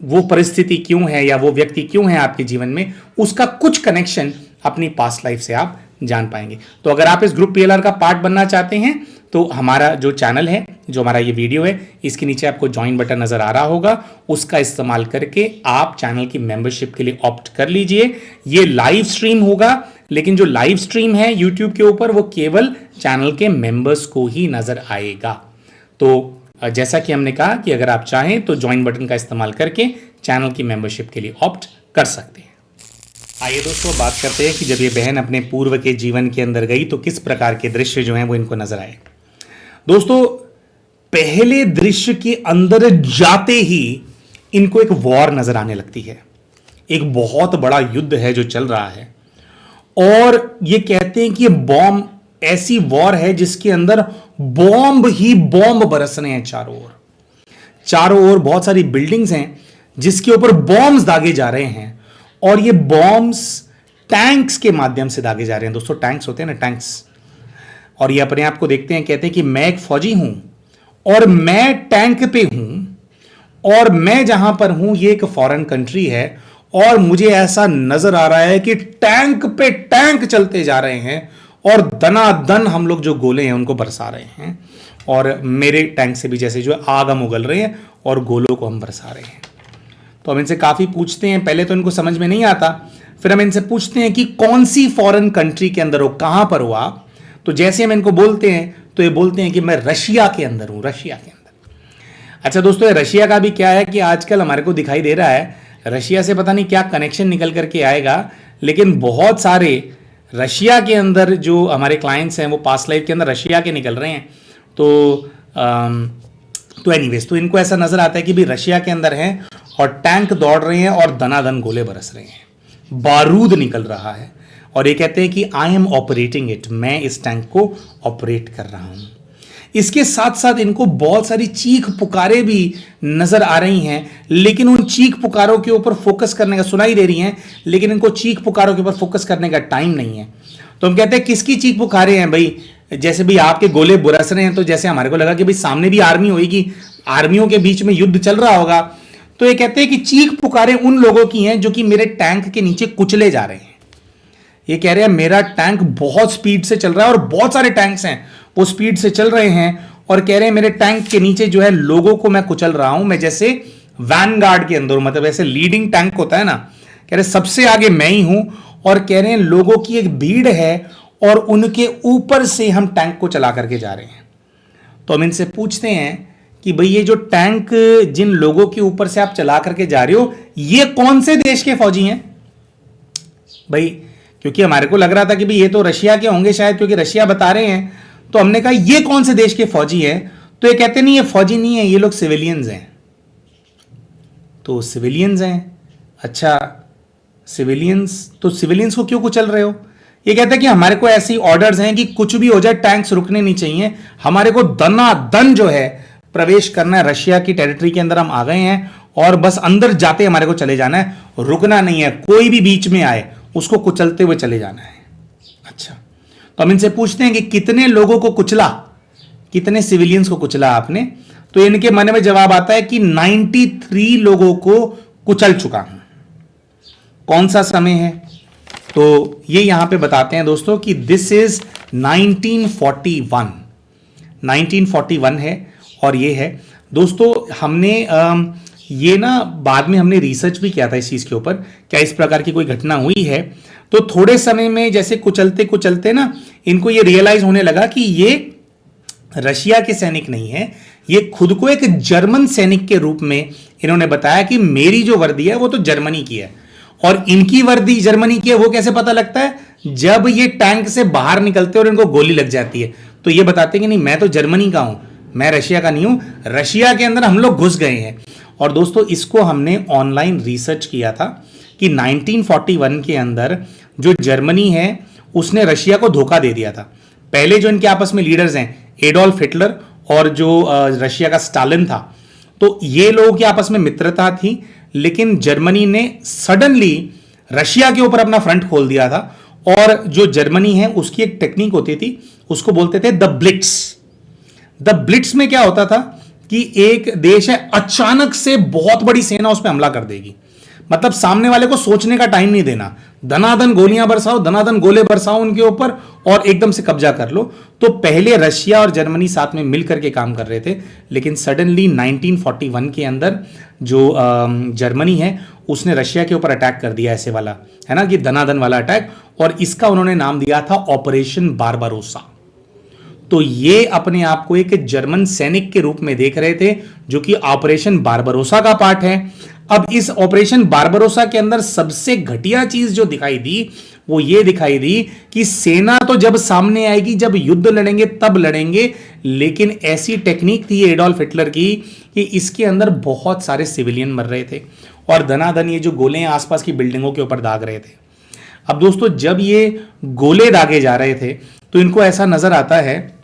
Speaker 1: वो परिस्थिति क्यों है या वो व्यक्ति क्यों है आपके जीवन में, उसका कुछ कनेक्शन अपनी पास्ट लाइफ से आप जान पाएंगे। तो अगर आप इस ग्रुप PLR का पार्ट बनना चाहते हैं तो हमारा जो चैनल है, जो हमारा ये वीडियो है, इसके नीचे आपको ज्वाइन बटन नजर आ रहा होगा, उसका इस्तेमाल करके आप चैनल की मेंबरशिप के लिए ऑप्ट कर लीजिए। ये लाइव स्ट्रीम होगा, लेकिन जो लाइव स्ट्रीम है यूट्यूब के ऊपर वो केवल चैनल के मेंबर्स को ही नजर आएगा। तो जैसा कि हमने कहा कि अगर आप चाहें तो ज्वाइन बटन का इस्तेमाल करके चैनल की मेंबरशिप के लिए ऑप्ट कर सकते हैं। आइए दोस्तों बात करते हैं कि जब ये बहन अपने पूर्व के जीवन के अंदर गई तो किस प्रकार के दृश्य जो हैं वो इनको नजर आए। दोस्तों पहले दृश्य के अंदर जाते ही इनको एक वॉर नजर आने लगती है, एक बहुत बड़ा युद्ध है जो चल रहा है, और ये कहते हैं कि ये बॉम्ब ऐसी वॉर है जिसके अंदर बॉम्ब ही बॉम्ब बरस रहे हैं चारों ओर बहुत सारी बिल्डिंग्स हैं जिसके ऊपर बॉम्ब्स दागे जा रहे हैं, और ये बॉम्ब्स टैंक्स के माध्यम से दागे जा रहे हैं। दोस्तों टैंक्स होते हैं ना, टैंक्स, और ये अपने आप को देखते हैं, कहते हैं कि मैं एक फौजी हूं और मैं टैंक पे हूं और मैं जहां पर हूं ये एक फॉरेन कंट्री है और मुझे ऐसा नजर आ रहा है कि टैंक पे टैंक चलते जा रहे हैं और दनादन हम लोग जो गोले हैं उनको बरसा रहे हैं, और मेरे टैंक से भी जैसे जो आग हम उगल रहे हैं और गोलों को हम बरसा रहे हैं। तो हम इनसे काफी पूछते हैं, पहले तो इनको समझ में नहीं आता, फिर हम इनसे पूछते हैं कि कौन सी फॉरेन कंट्री के अंदर हो, कहां पर हो आप। तो जैसे हम इनको बोलते हैं तो ये बोलते हैं कि मैं रशिया के अंदर हूं, रशिया के अंदर। अच्छा दोस्तों ये रशिया का भी क्या है कि आजकल हमारे को दिखाई दे रहा है रशिया से पता नहीं क्या कनेक्शन निकल करके आएगा, लेकिन बहुत सारे रशिया के अंदर जो हमारे क्लाइंट्स हैं वो पास्ट लाइफ के अंदर रशिया के निकल रहे हैं। तो एनीवेज, तो इनको ऐसा नजर आता है कि भी रशिया के अंदर हैं और टैंक दौड़ रहे हैं और दनादन गोले बरस रहे हैं, बारूद निकल रहा है, और ये कहते हैं कि आई एम ऑपरेटिंग इट, मैं इस टैंक को ऑपरेट कर रहा हूं। इसके साथ साथ इनको बहुत सारी चीख पुकारे भी नजर आ रही हैं, लेकिन उन चीख पुकारों के ऊपर फोकस करने का, सुनाई दे रही हैं लेकिन इनको चीख पुकारों के ऊपर फोकस करने का टाइम नहीं है। तो हम कहते हैं किसकी चीख पुकारे हैं भाई? जैसे भी आपके गोले बरस रहे हैं तो जैसे हमारे को लगा कि भाई सामने भी आर्मी होगी, आर्मियों के बीच में युद्ध चल रहा होगा। तो ये कहते हैं कि चीख पुकारे उन लोगों की हैं जो कि मेरे टैंक के नीचे कुचले जा रहे हैं। ये कह रहे हैं मेरा टैंक बहुत स्पीड से चल रहा है और बहुत सारे टैंक्स हैं वो स्पीड से चल रहे हैं, और कह रहे हैं मेरे टैंक के नीचे जो है लोगों को मैं कुचल रहा हूं। मैं जैसे वैनगार्ड के अंदर, मतलब ऐसे लीडिंग टैंक होता है ना, कह रहे सबसे आगे मैं ही हूं, और कह रहे हैं लोगों की एक भीड़ है और उनके ऊपर से हम टैंक को चला करके जा रहे हैं। तो हम इनसे पूछते हैं कि भाई ये जो टैंक जिन लोगों के ऊपर से आप चला करके जा रहे हो, ये कौन से देश के फौजी हैं भाई? क्योंकि हमारे को लग रहा था कि भाई ये तो रशिया के होंगे शायद, क्योंकि रशिया बता रहे हैं। तो हमने कहा ये कौन से देश के फौजी हैं? तो ये कहते नहीं, ये फौजी नहीं है, ये लोग सिविलियंस हैं। तो सिविलियंस हैं, अच्छा सिविलियंस, तो सिविलियंस को क्यों कुचल रहे हो? ये कहते हैं कि हमारे को ऐसी ऑर्डर्स हैं कि कुछ भी हो जाए टैंक्स रुकने नहीं चाहिए, हमारे को दनादन जो है प्रवेश करना है रशिया की टेरिटरी के अंदर। हम आ गए हैं और बस अंदर जाते हमारे को चले जाना है, रुकना नहीं है, कोई भी बीच में आए उसको कुचलते हुए चले जाना है। अच्छा, तो हम इनसे पूछते हैं कि कितने लोगों को कुचला, कितने सिविलियंस को कुचला आपने? तो इनके मन में जवाब आता है कि 93 लोगों को कुचल चुका हूं। कौन सा समय है? तो ये यहां पे बताते हैं दोस्तों कि दिस इज 1941 है, और ये है दोस्तों, हमने ये ना बाद में हमने रिसर्च भी किया था इस चीज के ऊपर, क्या इस प्रकार की कोई घटना हुई है। तो थोड़े समय में जैसे कुचलते कुचलते ना इनको ये रियलाइज होने लगा कि ये रशिया के सैनिक नहीं है, ये खुद को एक जर्मन सैनिक के रूप में इन्होंने बताया कि मेरी जो वर्दी है वो तो जर्मनी की है, और इनकी वर्दी जर्मनी की है। वो कैसे पता लगता है? जब ये टैंक से बाहर निकलते और इनको गोली लग जाती है तो ये बताते हैं कि नहीं, मैं तो जर्मनी का हूं, मैं रशिया का नहीं हूं, रशिया के अंदर हम लोग घुस गए हैं। और दोस्तों इसको हमने ऑनलाइन रिसर्च किया था कि 1941 के अंदर जो जर्मनी है उसने रशिया को धोखा दे दिया था। पहले जो इनके आपस में लीडर्स हैं, एडोल्फ हिटलर और जो रशिया का स्टालिन था, तो ये लोगों की आपस में मित्रता थी, लेकिन जर्मनी ने सडनली रशिया के ऊपर अपना फ्रंट खोल दिया था। और जो जर्मनी है उसकी एक टेक्निक होती थी, उसको बोलते थे द ब्लिट्स। द ब्लिट्स में क्या होता था कि एक देश है, अचानक से बहुत बड़ी सेना उस पर हमला कर देगी, मतलब सामने वाले को सोचने का टाइम नहीं देना, धनाधन गोलियां बरसाओ, धनाधन गोले बरसाओ उनके ऊपर और एकदम से कब्जा कर लो। तो पहले रशिया और जर्मनी साथ में मिलकर के काम कर रहे थे, लेकिन सडनली 1941 के अंदर जो जर्मनी है उसने रशिया के ऊपर अटैक कर दिया, ऐसे वाला है ना कि धनाधन वाला अटैक, और इसका उन्होंने नाम दिया था ऑपरेशन बारबारोसा। तो ये अपने आप को एक जर्मन सैनिक के रूप में देख रहे थे, जो कि ऑपरेशन बारबारोसा का पार्ट है। अब इस ऑपरेशन बारबारोसा के अंदर सबसे घटिया चीज जो दिखाई दी वो ये दिखाई दी कि सेना तो जब सामने आएगी, जब युद्ध लड़ेंगे तब लड़ेंगे, लेकिन ऐसी टेक्निक थी एडोल्फ हिटलर की कि इसके अंदर बहुत सारे सिविलियन मर रहे थे और धनाधन ये जो गोले आसपास की बिल्डिंगों के ऊपर दाग रहे थे। अब दोस्तों जब ये गोले दागे जा रहे थे तो इनको ऐसा नजर आता है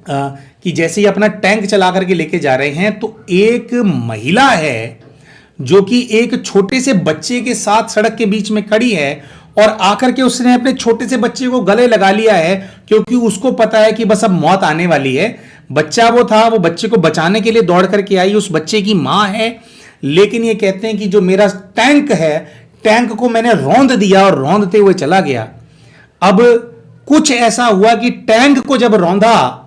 Speaker 1: कि जैसे ये अपना टैंक चला करके लेके जा रहे हैं, तो एक महिला है जो कि एक छोटे से बच्चे के साथ सड़क के बीच में खड़ी है और आकर के उसने अपने छोटे से बच्चे को गले लगा लिया है, क्योंकि उसको पता है कि बस अब मौत आने वाली है। बच्चा वो था, वो बच्चे को बचाने के लिए दौड़ करके आई, उस बच्चे की मां है, लेकिन ये कहते हैं कि जो मेरा टैंक है, टैंक को मैंने रौंद दिया और रौंदते हुए चला गया। अब कुछ ऐसा हुआ कि टैंक को जब रौंदा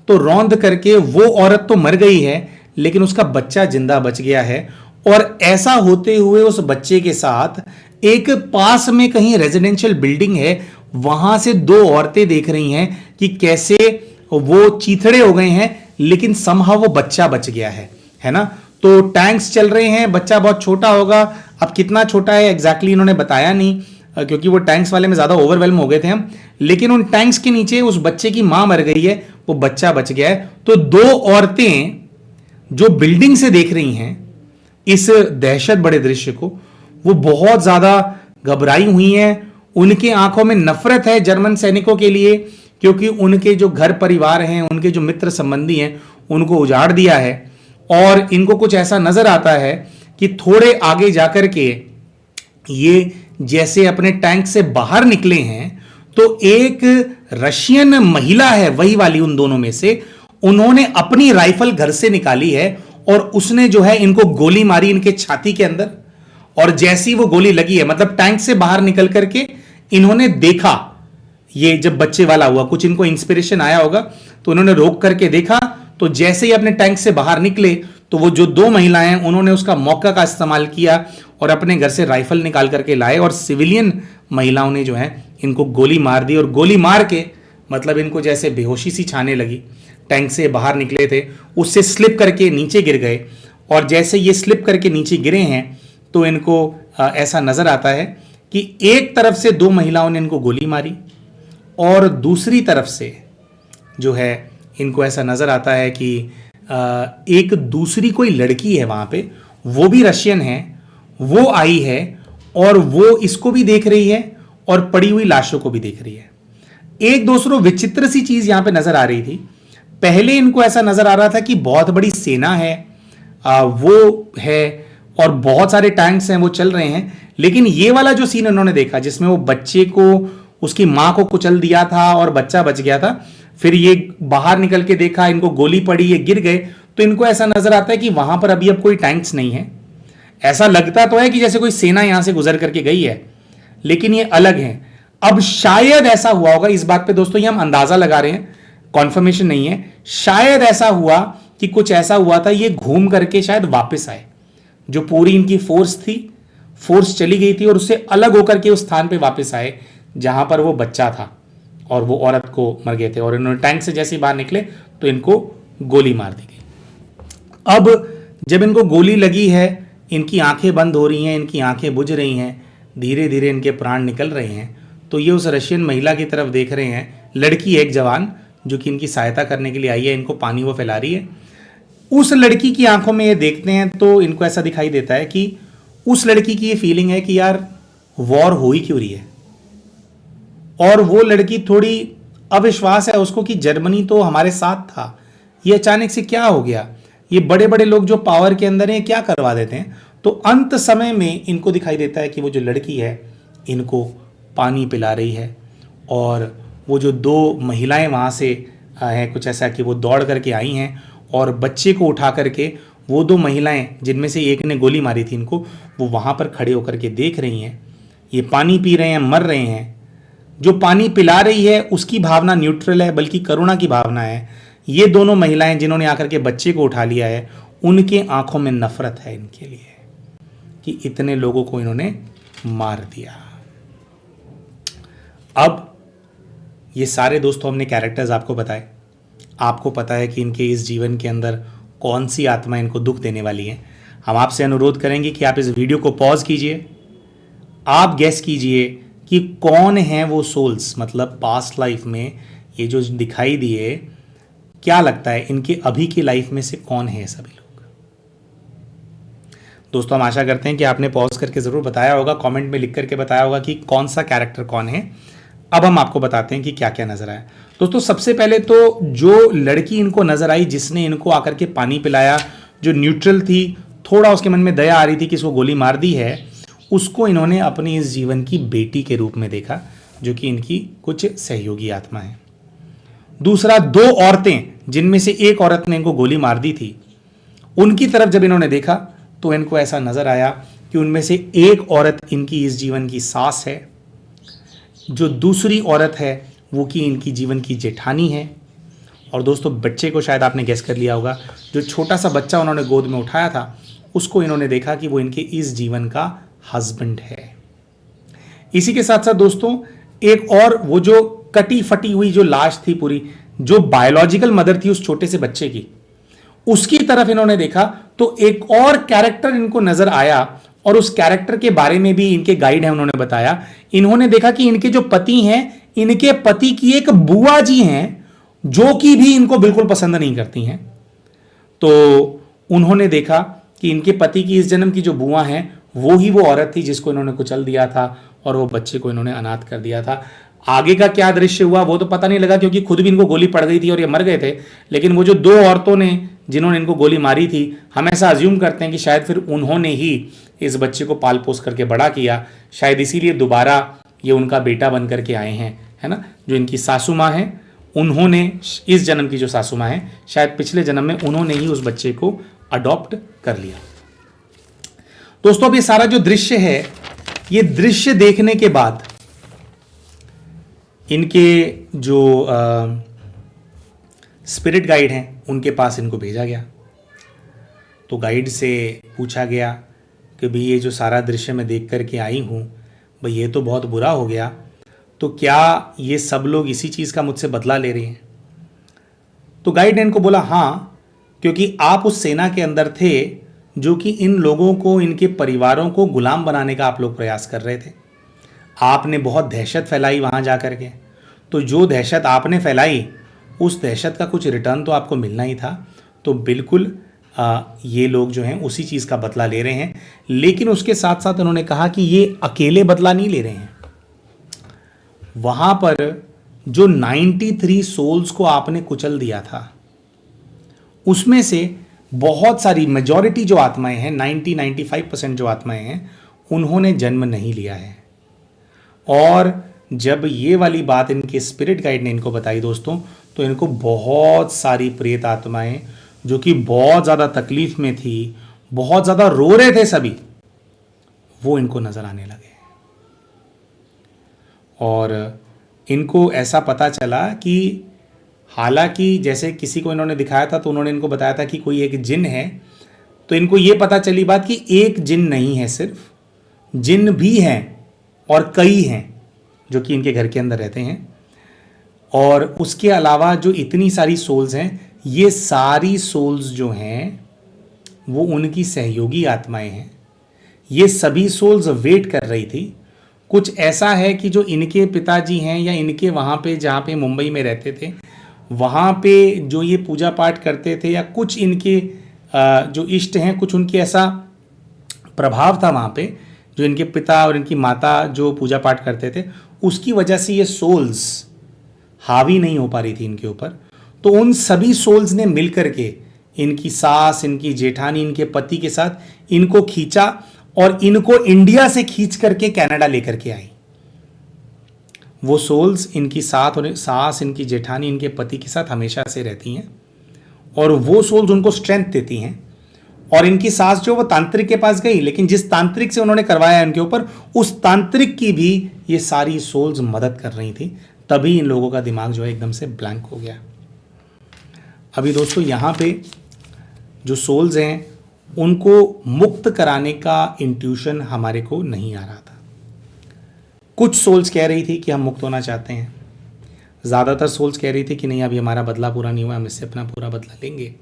Speaker 1: तो रौंद करके वो औरत तो मर गई है, लेकिन उसका बच्चा जिंदा बच गया है। और ऐसा होते हुए उस बच्चे के साथ एक पास में कहीं रेजिडेंशियल बिल्डिंग है, वहां से दो औरतें देख रही हैं कि कैसे वो चीथड़े हो गए हैं, लेकिन समहाउ वो बच्चा बच गया है ना। तो टैंक्स चल रहे हैं, बच्चा बहुत छोटा होगा, अब कितना छोटा है एग्जैक्टली इन्होंने बताया नहीं, क्योंकि वो टैंक्स वाले में ज़्यादा ओवरवेल्म हो गए थे हम। लेकिन उन टैंक्स के नीचे उस बच्चे की माँ मर गई है, वो बच्चा बच गया है। तो दो औरतें जो बिल्डिंग से देख रही हैं इस दहशत बड़े दृश्य को, वो बहुत ज़्यादा घबराई हुई हैं। उनके आंखों में नफरत है जर्मन सैनिकों के लिए, क्योंकि उनके जो घर परिवार हैं, उनके जो मित्र संबंधी हैं, उनको उजाड़ दिया है। और इनको कुछ ऐसा नजर आता है कि थोड़े आगे जाकर के ये जैसे अपने टैंक से बाहर निकले हैं तो एक रशियन महिला है, वही वाली उन दोनों में से, उन्होंने अपनी राइफल घर से निकाली है और उसने जो है इनको गोली मारी इनके छाती के अंदर। और जैसी वो गोली लगी है, मतलब टैंक से बाहर निकल करके इन्होंने देखा, ये जब बच्चे वाला हुआ कुछ इनको इंस्पिरेशन आया होगा तो उन्होंने रोक करके देखा। तो जैसे ही अपने टैंक से बाहर निकले तो वो जो दो महिलाएं, उन्होंने उसका मौका का इस्तेमाल किया और अपने घर से राइफल निकाल करके लाए और सिविलियन महिलाओं ने जो है इनको गोली मार दी। और गोली मार के मतलब इनको जैसे बेहोशी सी छाने लगी। टैंक से बाहर निकले थे, उससे स्लिप करके नीचे गिर गए। और जैसे ये स्लिप करके नीचे गिरे हैं तो इनको ऐसा नजर आता है कि एक तरफ से दो महिलाओं ने इनको गोली मारी और दूसरी तरफ से जो है इनको ऐसा नजर आता है कि एक दूसरी कोई लड़की है वहां पे, वो भी रशियन है, वो आई है और वो इसको भी देख रही है और पड़ी हुई लाशों को भी देख रही है। एक दूसरों विचित्र सी चीज यहां पे नजर आ रही थी। पहले इनको ऐसा नजर आ रहा था कि बहुत बड़ी सेना है, वो है और बहुत सारे टैंक्स हैं, वो चल रहे हैं। लेकिन ये वाला जो सीन उन्होंने देखा जिसमें वो बच्चे को, उसकी मां को कुचल दिया था और बच्चा बच गया था, फिर ये बाहर निकल के देखा, इनको गोली पड़ी, ये गिर गए, तो इनको ऐसा नजर आता है कि वहां पर अभी अब कोई टैंक्स नहीं है। ऐसा लगता तो है कि जैसे कोई सेना यहां से गुजर करके गई है, लेकिन ये अलग है। अब शायद ऐसा हुआ होगा, इस बात पे दोस्तों ये हम अंदाजा लगा रहे हैं, कॉन्फर्मेशन नहीं है, शायद ऐसा हुआ कि कुछ ऐसा हुआ था, ये घूम करके शायद वापस आए। जो पूरी इनकी फोर्स थी, फोर्स चली गई थी और उससे अलग होकर के उस स्थान पे वापस आए जहां पर वो बच्चा था और वो औरत को मर गए थे। और इन्होंने टैंक से जैसे ही बाहर निकले तो इनको गोली मार दी गई। अब जब इनको गोली लगी है, इनकी आंखें बंद हो रही हैं, इनकी आंखें बुझ रही हैं, धीरे धीरे इनके प्राण निकल रहे हैं, तो ये उस रशियन महिला की तरफ देख रहे हैं। लड़की एक जवान जो कि इनकी सहायता करने के लिए आई है, इनको पानी वो फैला रही है। उस लड़की की आंखों में ये देखते हैं तो इनको ऐसा दिखाई देता है कि उस लड़की की ये फीलिंग है कि यार वॉर हो ही क्यों रही है। और वो लड़की थोड़ी अविश्वास है उसको कि जर्मनी तो हमारे साथ था, ये अचानक से क्या हो गया, ये बड़े बड़े लोग जो पावर के अंदर हैं क्या करवा देते हैं। तो अंत समय में इनको दिखाई देता है कि वो जो लड़की है इनको पानी पिला रही है। और वो जो दो महिलाएं वहाँ से हैं, कुछ ऐसा कि वो दौड़ करके आई हैं और बच्चे को उठा करके, वो दो महिलाएं जिनमें से एक ने गोली मारी थी इनको, वो वहाँ पर खड़े होकर के देख रही हैं। ये पानी पी रहे हैं, मर रहे हैं। जो पानी पिला रही है उसकी भावना न्यूट्रल है, बल्कि करुणा की भावना है। ये दोनों महिलाएं जिन्होंने आकर के बच्चे को उठा लिया है, उनके आंखों में नफरत है इनके लिए कि इतने लोगों को इन्होंने मार दिया। अब ये सारे दोस्तों हमने कैरेक्टर्स आपको बताए। आपको पता है कि इनके इस जीवन के अंदर कौन सी आत्मा इनको दुख देने वाली है। हम आपसे अनुरोध करेंगे कि आप इस वीडियो को पॉज कीजिए, आप गेस कीजिए कि कौन है वो सोल्स, मतलब पास्ट लाइफ में ये जो दिखाई दिए, क्या लगता है इनके अभी की लाइफ में से कौन है सभी लोग। दोस्तों हम आशा करते हैं कि आपने पॉज करके ज़रूर बताया होगा, कमेंट में लिख करके बताया होगा कि कौन सा कैरेक्टर कौन है। अब हम आपको बताते हैं कि क्या क्या नजर आया। दोस्तों सबसे पहले तो जो लड़की इनको नजर आई जिसने इनको आकर के पानी पिलाया, जो न्यूट्रल थी, थोड़ा उसके मन में दया आ रही थी कि इसको गोली मार दी है, उसको इन्होंने अपनी इस जीवन की बेटी के रूप में देखा, जो कि इनकी कुछ सहयोगी आत्मा है। दूसरा, दो औरतें जिनमें से एक औरत ने इनको गोली मार दी थी, उनकी तरफ जब इन्होंने देखा तो इनको ऐसा नजर आया कि उनमें से एक औरत इनकी इस जीवन की सास है, जो दूसरी औरत है वो कि इनकी जीवन की जेठानी है। और दोस्तों बच्चे को शायद आपने गेस कर लिया होगा, जो छोटा सा बच्चा उन्होंने गोद में उठाया था, उसको इन्होंने देखा कि वो इनके इस जीवन का हस्बैंड है। इसी के साथ साथ दोस्तों एक और, वो जो कटी फटी हुई जो लाश थी पूरी, जो बायोलॉजिकल मदर थी उस छोटे से बच्चे की, उसकी तरफ इन्होंने देखा तो एक और कैरेक्टर इनको नजर आया और उस कैरेक्टर के बारे में भी इनके गाइड हैं उन्होंने बताया। इन्होंने देखा कि इनके जो पति हैं, इनके पति की एक बुआ जी हैं जो कि भी इनको बिल्कुल पसंद नहीं करती हैं। तो उन्होंने देखा कि इनके पति की इस जन्म की जो बुआ हैं वो ही वो औरत थी जिसको इन्होंने कुचल दिया था और वो बच्चे को इन्होंने अनाथ कर दिया था। आगे का क्या दृश्य हुआ वो तो पता नहीं लगा, क्योंकि खुद भी इनको गोली पड़ गई थी और ये मर गए थे। लेकिन वो जो दो औरतों ने जिन्होंने इनको गोली मारी थी, हम ऐसा अज्यूम करते हैं कि शायद फिर उन्होंने ही इस बच्चे को पाल पोस करके बड़ा किया। शायद इसीलिए दोबारा ये उनका बेटा बन करके आए हैं, है ना। जो इनकी सासू माँ हैं, उन्होंने इस जन्म की जो सासू माँ हैं, शायद पिछले जन्म में उन्होंने ही उस बच्चे को अडॉप्ट कर लिया। दोस्तों अब ये सारा जो दृश्य है, ये दृश्य देखने के बाद इनके जो स्पिरिट गाइड हैं उनके पास इनको भेजा गया। तो गाइड से पूछा गया कि भाई ये जो सारा दृश्य मैं देख करके आई हूँ, भाई ये तो बहुत बुरा हो गया, तो क्या ये सब लोग इसी चीज़ का मुझसे बदला ले रहे हैं? तो गाइड ने इनको बोला हाँ, क्योंकि आप उस सेना के अंदर थे जो कि इन लोगों को, इनके परिवारों को गुलाम बनाने का आप लोग प्रयास कर रहे थे। आपने बहुत दहशत फैलाई वहाँ जा कर के, तो जो दहशत आपने फैलाई उस दहशत का कुछ रिटर्न तो आपको मिलना ही था। तो बिल्कुल ये लोग जो हैं उसी चीज़ का बदला ले रहे हैं। लेकिन उसके साथ साथ उन्होंने कहा कि ये अकेले बदला नहीं ले रहे हैं। वहाँ पर जो 93 सोल्स को आपने कुचल दिया था, उसमें से बहुत सारी मेजॉरिटी जो आत्माएं हैं, 95% जो आत्माएं हैं, उन्होंने जन्म नहीं लिया है। और जब ये वाली बात इनके स्पिरिट गाइड ने इनको बताई दोस्तों, तो इनको बहुत सारी प्रेत आत्माएं जो कि बहुत ज़्यादा तकलीफ में थी, बहुत ज़्यादा रो रहे थे सभी, वो इनको नज़र आने लगे। और इनको ऐसा पता चला कि हालांकि जैसे किसी को इन्होंने दिखाया था तो उन्होंने इनको बताया था कि कोई एक जिन है, तो इनको ये पता चली बात कि एक जिन नहीं है, सिर्फ जिन भी हैं और कई हैं जो कि इनके घर के अंदर रहते हैं। और उसके अलावा जो इतनी सारी सोल्स हैं, ये सारी सोल्स जो हैं वो उनकी सहयोगी आत्माएं हैं। ये सभी सोल्स वेट कर रही थी। कुछ ऐसा है कि जो इनके पिताजी हैं या इनके वहाँ पे जहाँ पे मुंबई में रहते थे, वहाँ पे जो ये पूजा पाठ करते थे, या कुछ इनके जो इष्ट हैं, कुछ उनके ऐसा प्रभाव था वहाँ पे, जो इनके पिता और इनकी माता जो पूजा पाठ करते थे, उसकी वजह से ये सोल्स हावी नहीं हो पा रही थी इनके ऊपर। तो उन सभी सोल्स ने मिल करके इनकी सास, इनकी जेठानी, इनके पति के साथ इनको खींचा और इनको इंडिया से खींच करके कनाडा लेकर के आई। वो सोल्स इनकी सास, इनकी जेठानी, इनके पति के साथ हमेशा से रहती हैं और वो सोल्स उनको स्ट्रेंथ देती हैं। और इनकी सास जो वो तांत्रिक के पास गई, लेकिन जिस तांत्रिक से उन्होंने करवाया इनके ऊपर, उस तांत्रिक की भी ये सारी सोल्स मदद कर रही थी। तभी इन लोगों का दिमाग जो है एकदम से ब्लैंक हो गया। अभी दोस्तों यहाँ पे जो सोल्स हैं उनको मुक्त कराने का इंट्यूशन हमारे को नहीं आ रहा था। कुछ सोल्स कह रही थी कि हम मुक्त होना चाहते हैं, ज़्यादातर सोल्स कह रही थी कि नहीं, अभी हमारा बदला पूरा नहीं हुआ, हम इससे अपना पूरा बदला लेंगे।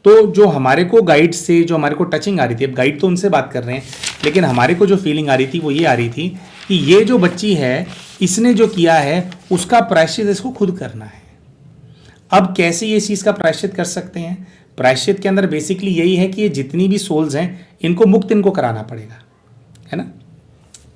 Speaker 1: तो जो हमारे को गाइड से जो हमारे को टचिंग आ रही थी, अब गाइड तो उनसे बात कर रहे हैं, लेकिन हमारे को जो फीलिंग आ रही थी वो ये आ रही थी कि ये जो बच्ची है, इसने जो किया है उसका प्रायश्चित इसको खुद करना है। अब कैसे ये चीज़ का प्रायश्चित कर सकते हैं? प्रायश्चित के अंदर बेसिकली यही है कि ये जितनी भी सोल्स हैं इनको मुक्त इनको कराना पड़ेगा, है ना।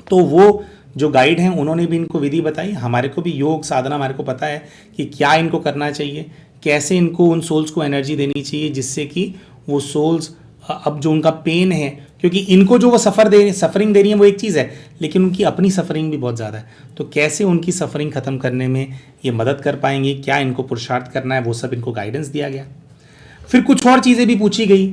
Speaker 1: तो वो जो गाइड हैं उन्होंने भी इनको विधि बताई। हमारे को भी योग साधना हमारे को पता है कि क्या इनको करना चाहिए, कैसे इनको उन सोल्स को एनर्जी देनी चाहिए, जिससे कि वो सोल्स अब जो उनका पेन है, क्योंकि इनको जो वो सफरिंग दे रही है वो एक चीज़ है, लेकिन उनकी अपनी सफरिंग भी बहुत ज़्यादा है। तो कैसे उनकी सफरिंग ख़त्म करने में ये मदद कर पाएंगे, क्या इनको पुरुषार्थ करना है, वो सब इनको गाइडेंस दिया गया। फिर कुछ और चीज़ें भी पूछी गई।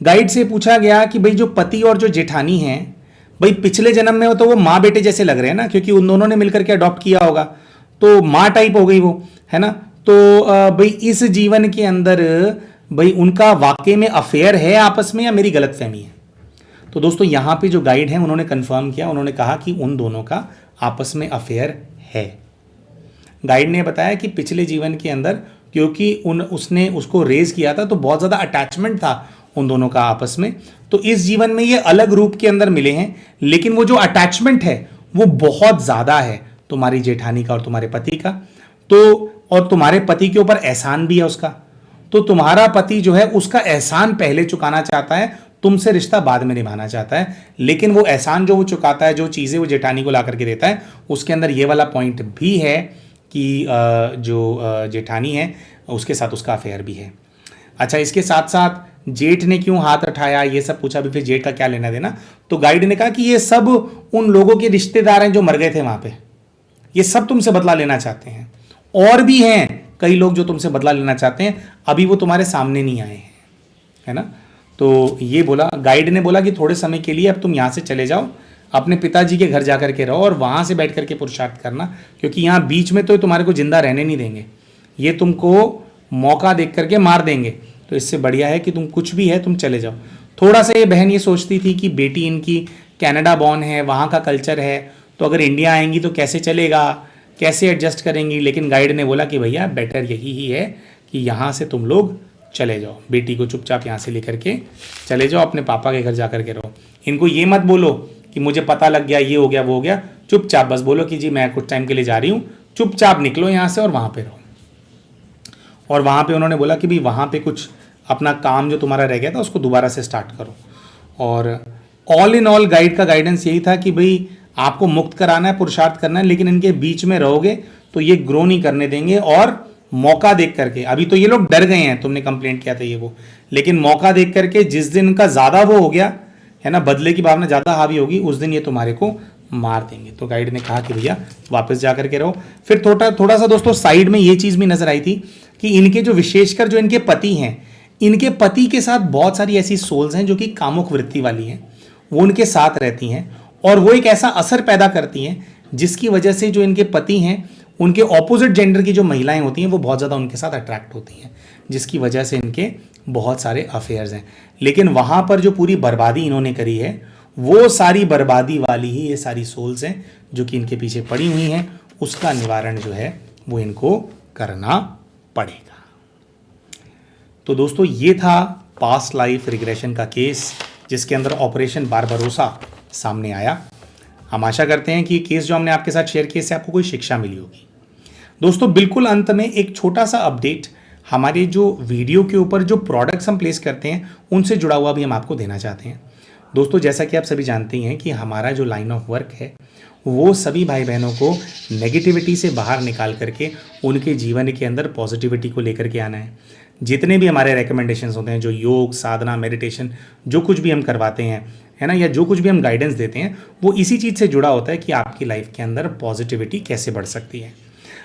Speaker 1: गाइड से पूछा गया कि भाई जो पति और जो जेठानी हैं, भाई पिछले जन्म में हो तो वो माँ बेटे जैसे लग रहे हैं ना, क्योंकि उन दोनों ने मिलकर के अडॉप्ट किया होगा, तो माँ टाइप हो गई वो, है ना। तो भाई इस जीवन के अंदर भाई उनका वाकई में अफेयर है आपस में, या मेरी गलतफहमी है? तो दोस्तों यहाँ पे जो गाइड हैं उन्होंने कंफर्म किया, उन्होंने कहा कि उन दोनों का आपस में अफेयर है। गाइड ने बताया कि पिछले जीवन के अंदर क्योंकि उसने उसको रेज किया था, तो बहुत ज़्यादा अटैचमेंट था उन दोनों का आपस में, तो इस जीवन में ये अलग रूप के अंदर मिले हैं, लेकिन वो जो अटैचमेंट है वो बहुत ज्यादा है तुम्हारी जेठानी का और तुम्हारे पति का। तो और तुम्हारे पति के ऊपर एहसान भी है उसका, तो तुम्हारा पति जो है उसका एहसान पहले चुकाना चाहता है, तुमसे रिश्ता बाद में निभाना चाहता है। लेकिन वो एहसान जो वो चुकाता है, जो चीजें वो जेठानी को ला करके देता है, उसके अंदर ये वाला पॉइंट भी है कि जो जेठानी है उसके साथ उसका अफेयर भी है। अच्छा, इसके साथ साथ जेठ ने क्यों हाथ उठाया ये सब पूछा भी, फिर जेठ का क्या लेना देना। तो गाइड ने कहा कि ये सब उन लोगों के रिश्तेदार हैं जो मर गए थे वहां पे, ये सब तुमसे बदला लेना चाहते हैं। और भी हैं कई लोग जो तुमसे बदला लेना चाहते हैं, अभी वो तुम्हारे सामने नहीं आए हैं, है ना। तो ये बोला, गाइड ने बोला कि थोड़े समय के लिए अब तुम यहाँ से चले जाओ, अपने पिताजी के घर जाकर के रहो और वहाँ से बैठ करके पुरुषार्थ करना, क्योंकि यहाँ बीच में तो तुम्हारे को जिंदा रहने नहीं देंगे, ये तुमको मौका देख करके मार देंगे। तो इससे बढ़िया है कि तुम कुछ भी है तुम चले जाओ। थोड़ा सा ये बहन ये सोचती थी कि बेटी इनकी कनाडा बॉर्न है, वहाँ का कल्चर है, तो अगर इंडिया आएंगी तो कैसे चलेगा, कैसे एडजस्ट करेंगी। लेकिन गाइड ने बोला कि भैया बेटर यही ही है कि यहाँ से तुम लोग चले जाओ, बेटी को चुपचाप यहाँ से लेकर के चले जाओ, अपने पापा के घर जा कर के रहो। इनको ये मत बोलो कि मुझे पता लग गया, ये हो गया वो हो गया, चुपचाप बस बोलो कि जी मैं कुछ टाइम के लिए जा रही हूँ, चुपचाप निकलो यहाँ से और वहाँ पे रहो। और वहाँ पे उन्होंने बोला कि भाई वहाँ पे कुछ अपना काम जो तुम्हारा रह गया था उसको दोबारा से स्टार्ट करो। और ऑल इन ऑल गाइड का गाइडेंस यही था कि भाई आपको मुक्त कराना है, पुरुषार्थ करना है, लेकिन इनके बीच में रहोगे तो ये ग्रो नहीं करने देंगे। और मौका देख करके, अभी तो ये लोग डर गए हैं, तुमने कंप्लेंट किया था ये वो, लेकिन मौका देख करके जिस दिन का ज्यादा वो हो गया है ना, बदले की भावना ज्यादा हावी होगी, उस दिन ये तुम्हारे को मार देंगे। तो गाइड ने कहा कि भैया वापस जा करके रहो। फिर थोड़ा सा दोस्तों साइड में ये चीज भी नजर आई थी कि इनके जो विशेषकर जो इनके पति हैं, इनके पति के साथ बहुत सारी ऐसी सोल्स हैं जो कि कामुक वृत्ति वाली हैं, वो उनके साथ रहती हैं और वो एक ऐसा असर पैदा करती हैं जिसकी वजह से जो इनके पति हैं उनके ऑपोजिट जेंडर की जो महिलाएं होती हैं वो बहुत ज़्यादा उनके साथ अट्रैक्ट होती हैं, जिसकी वजह से इनके बहुत सारे अफेयर्स हैं। लेकिन वहाँ पर जो पूरी बर्बादी इन्होंने करी है, वो सारी बर्बादी वाली ही ये सारी सोल्स हैं जो कि इनके पीछे पड़ी हुई हैं, उसका निवारण जो है वो इनको करना पड़ेगा। तो दोस्तों ये था पास्ट लाइफ रिग्रेशन का केस, जिसके अंदर ऑपरेशन बारबरोसा सामने आया। हम आशा करते हैं कि ये केस जो हमने आपके साथ शेयर किया, इससे आपको कोई शिक्षा मिली होगी। दोस्तों बिल्कुल अंत में एक छोटा सा अपडेट, हमारे जो वीडियो के ऊपर जो प्रोडक्ट्स हम प्लेस करते हैं उनसे जुड़ा हुआ भी हम आपको देना चाहते हैं। दोस्तों जैसा कि आप सभी जानते हैं कि हमारा जो लाइन ऑफ वर्क है वो सभी भाई बहनों को नेगेटिविटी से बाहर निकाल करके उनके जीवन के अंदर पॉजिटिविटी को लेकर के आना है। जितने भी हमारे रिकमेंडेशंस होते हैं, जो योग, साधना, मेडिटेशन, जो कुछ भी हम करवाते हैं, है ना, या जो कुछ भी हम गाइडेंस देते हैं, वो इसी चीज़ से जुड़ा होता है कि आपकी लाइफ के अंदर पॉजिटिविटी कैसे बढ़ सकती है।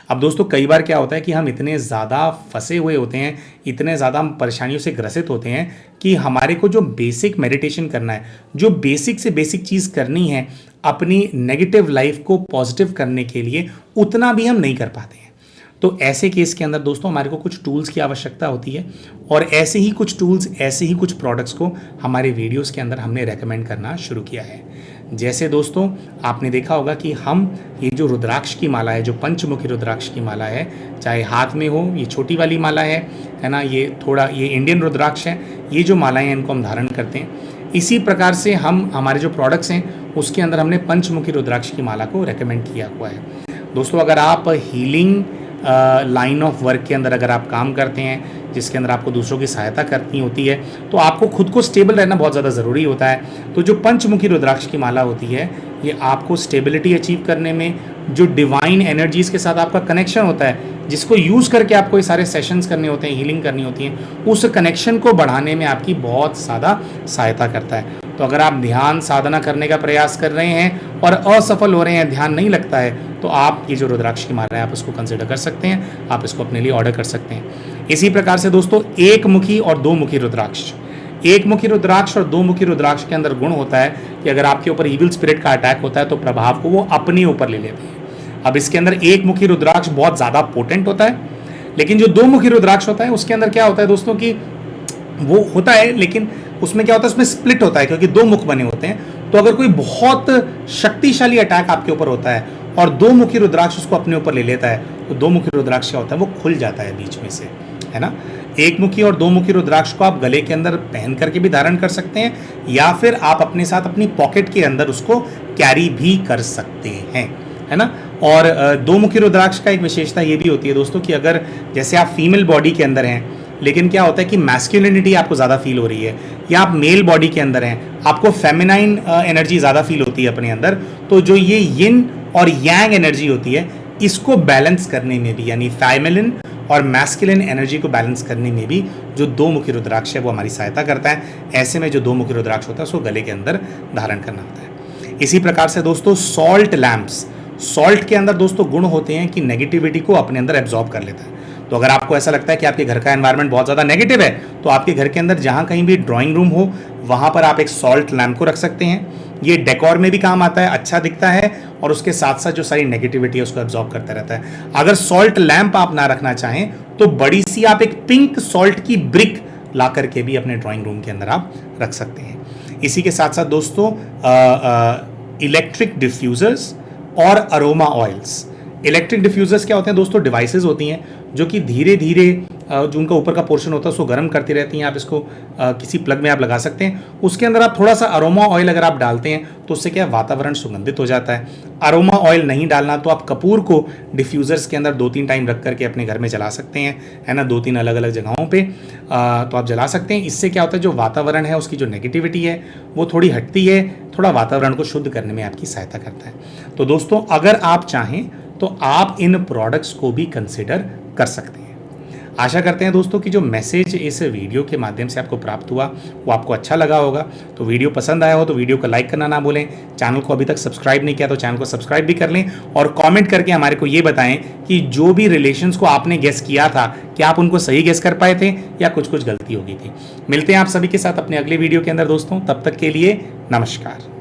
Speaker 1: अब दोस्तों कई बार क्या होता है कि हम इतने ज़्यादा फंसे हुए होते हैं, इतने ज़्यादा हम परेशानियों से ग्रसित होते हैं कि हमारे को जो बेसिक मेडिटेशन करना है, जो बेसिक से बेसिक चीज़ करनी है अपनी नेगेटिव लाइफ को पॉजिटिव करने के लिए, उतना भी हम नहीं कर पाते हैं। तो ऐसे केस के अंदर दोस्तों हमारे को कुछ टूल्स की आवश्यकता होती है, और ऐसे ही कुछ टूल्स, ऐसे ही कुछ प्रोडक्ट्स को हमारे वीडियोस के अंदर हमने रेकमेंड करना शुरू किया है। जैसे दोस्तों आपने देखा होगा कि हम ये जो रुद्राक्ष की माला है, जो पंचमुखी रुद्राक्ष की माला है, चाहे हाथ में हो, ये छोटी वाली माला है ना, ये थोड़ा ये इंडियन रुद्राक्ष है, ये जो मालाएं हैं इनको हम धारण करते हैं। इसी प्रकार से हम हमारे जो प्रोडक्ट्स हैं उसके अंदर हमने पंचमुखी रुद्राक्ष की माला को रेकमेंड किया हुआ है। दोस्तों अगर आप हीलिंग लाइन ऑफ वर्क के अंदर अगर आप काम करते हैं, जिसके अंदर आपको दूसरों की सहायता करनी होती है, तो आपको खुद को स्टेबल रहना बहुत ज़्यादा ज़रूरी होता है। तो जो पंचमुखी रुद्राक्ष की माला होती है, ये आपको स्टेबिलिटी अचीव करने में, जो डिवाइन एनर्जीज़ के साथ आपका कनेक्शन होता है, जिसको यूज़ करके आपको ये सारे सेशंस करने होते हैं, हीलिंग करनी होती है, उस कनेक्शन को बढ़ाने में आपकी बहुत ज़्यादा सहायता करता है। तो अगर आप ध्यान साधना करने का प्रयास कर रहे हैं और असफल हो रहे हैं, ध्यान नहीं लगता है, तो आप ये जो रुद्राक्ष की माला है आप इसको कंसिडर कर सकते हैं, आप इसको अपने लिए ऑर्डर कर सकते हैं। इसी प्रकार से दोस्तों एक मुखी और दो मुखी रुद्राक्ष, एक मुखी रुद्राक्ष और दो मुखी रुद्राक्ष के अंदर गुण होता है कि अगर आपके ऊपर इविल स्पिरिट का अटैक होता है तो प्रभाव को वो अपने ऊपर ले लेते हैं। अब इसके अंदर एक मुखी रुद्राक्ष बहुत ज़्यादा पोटेंट होता है, लेकिन जो दो मुखी रुद्राक्ष होता है उसके अंदर क्या होता है दोस्तों कि वो होता है, लेकिन उसमें क्या होता है, उसमें स्प्लिट होता है, क्योंकि दो मुख बने होते हैं। तो अगर कोई बहुत शक्तिशाली अटैक आपके ऊपर होता है और दो मुखी रुद्राक्ष उसको अपने ऊपर ले लेता है, तो दो मुखी रुद्राक्ष क्या होता है, वो खुल जाता है बीच में से, है ना। एक मुखी और दो मुखी रुद्राक्ष को आप गले के अंदर पहन करके भी धारण कर सकते हैं, या फिर आप अपने साथ अपनी पॉकेट के अंदर उसको कैरी भी कर सकते हैं, है ना। और दो मुखी रुद्राक्ष का एक विशेषता ये भी होती है दोस्तों कि अगर जैसे आप फीमेल बॉडी के अंदर हैं, लेकिन क्या होता है कि मैस्कुलिनिटी आपको ज़्यादा फील हो रही है, या आप मेल बॉडी के अंदर हैं, आपको फेमिनाइन एनर्जी ज़्यादा फील होती है अपने अंदर, तो जो ये यिन और यांग एनर्जी होती है, इसको बैलेंस करने में भी, यानी फेमिनिन और मैस्कुलिन एनर्जी को बैलेंस करने में भी जो दो मुखी रुद्राक्ष है वो हमारी सहायता करता है। ऐसे में जो दो मुखी रुद्राक्ष होता है उसको गले के अंदर धारण करना होता है। इसी प्रकार से दोस्तों सॉल्ट लैम्प्स, सॉल्ट के अंदर दोस्तों गुण होते हैं कि नेगेटिविटी को अपने अंदर एब्जॉर्ब कर लेता है। तो अगर आपको ऐसा लगता है कि आपके घर का एनवायरनमेंट बहुत ज़्यादा नेगेटिव है, तो आपके घर के अंदर जहाँ कहीं भी ड्राइंग रूम हो वहाँ पर आप एक सॉल्ट लैम्प को रख सकते हैं। ये डेकोर में भी काम आता है, अच्छा दिखता है, और उसके साथ साथ जो सारी नेगेटिविटी है उसको एब्जॉर्ब करता रहता है। अगर सॉल्ट लैम्प आप ना रखना चाहें तो बड़ी सी आप एक पिंक सॉल्ट की ब्रिक ला करके भी अपने ड्राइंग रूम के अंदर आप रख सकते हैं। इसी के साथ साथ दोस्तों इलेक्ट्रिक डिफ्यूज़र्स और अरोमा ऑयल्स। इलेक्ट्रिक डिफ्यूज़र्स क्या होते हैं दोस्तों? डिवाइसेस होती हैं जो कि धीरे धीरे जो उनका ऊपर का पोर्शन होता है उसको गर्म करती रहती हैं। आप इसको किसी प्लग में आप लगा सकते हैं। उसके अंदर आप थोड़ा सा अरोमा ऑयल अगर आप डालते हैं तो उससे क्या वातावरण सुगंधित हो जाता है। अरोमा ऑयल नहीं डालना तो आप कपूर को डिफ्यूज़र्स के अंदर 2-3 टाइम रख करके अपने घर में जला सकते हैं, है ना, 2-3 अलग अलग जगहों पे तो आप जला सकते हैं। इससे क्या होता है, जो वातावरण है उसकी जो नेगेटिविटी है वो थोड़ी हटती है, थोड़ा वातावरण को शुद्ध करने में आपकी सहायता करता है। तो दोस्तों अगर आप चाहें तो आप इन प्रोडक्ट्स को भी कंसिडर कर सकते हैं। आशा करते हैं दोस्तों कि जो मैसेज इस वीडियो के माध्यम से आपको प्राप्त हुआ वो आपको अच्छा लगा होगा। तो वीडियो पसंद आया हो तो वीडियो को लाइक करना ना भूलें। चैनल को अभी तक सब्सक्राइब नहीं किया तो चैनल को सब्सक्राइब भी कर लें, और कमेंट करके हमारे को ये बताएं कि जो भी रिलेशंस को आपने गेस किया था, क्या आप उनको सही गेस कर पाए थे या कुछ गलती हो गई थी। मिलते हैं आप सभी के साथ अपने अगले वीडियो के अंदर दोस्तों, तब तक के लिए नमस्कार।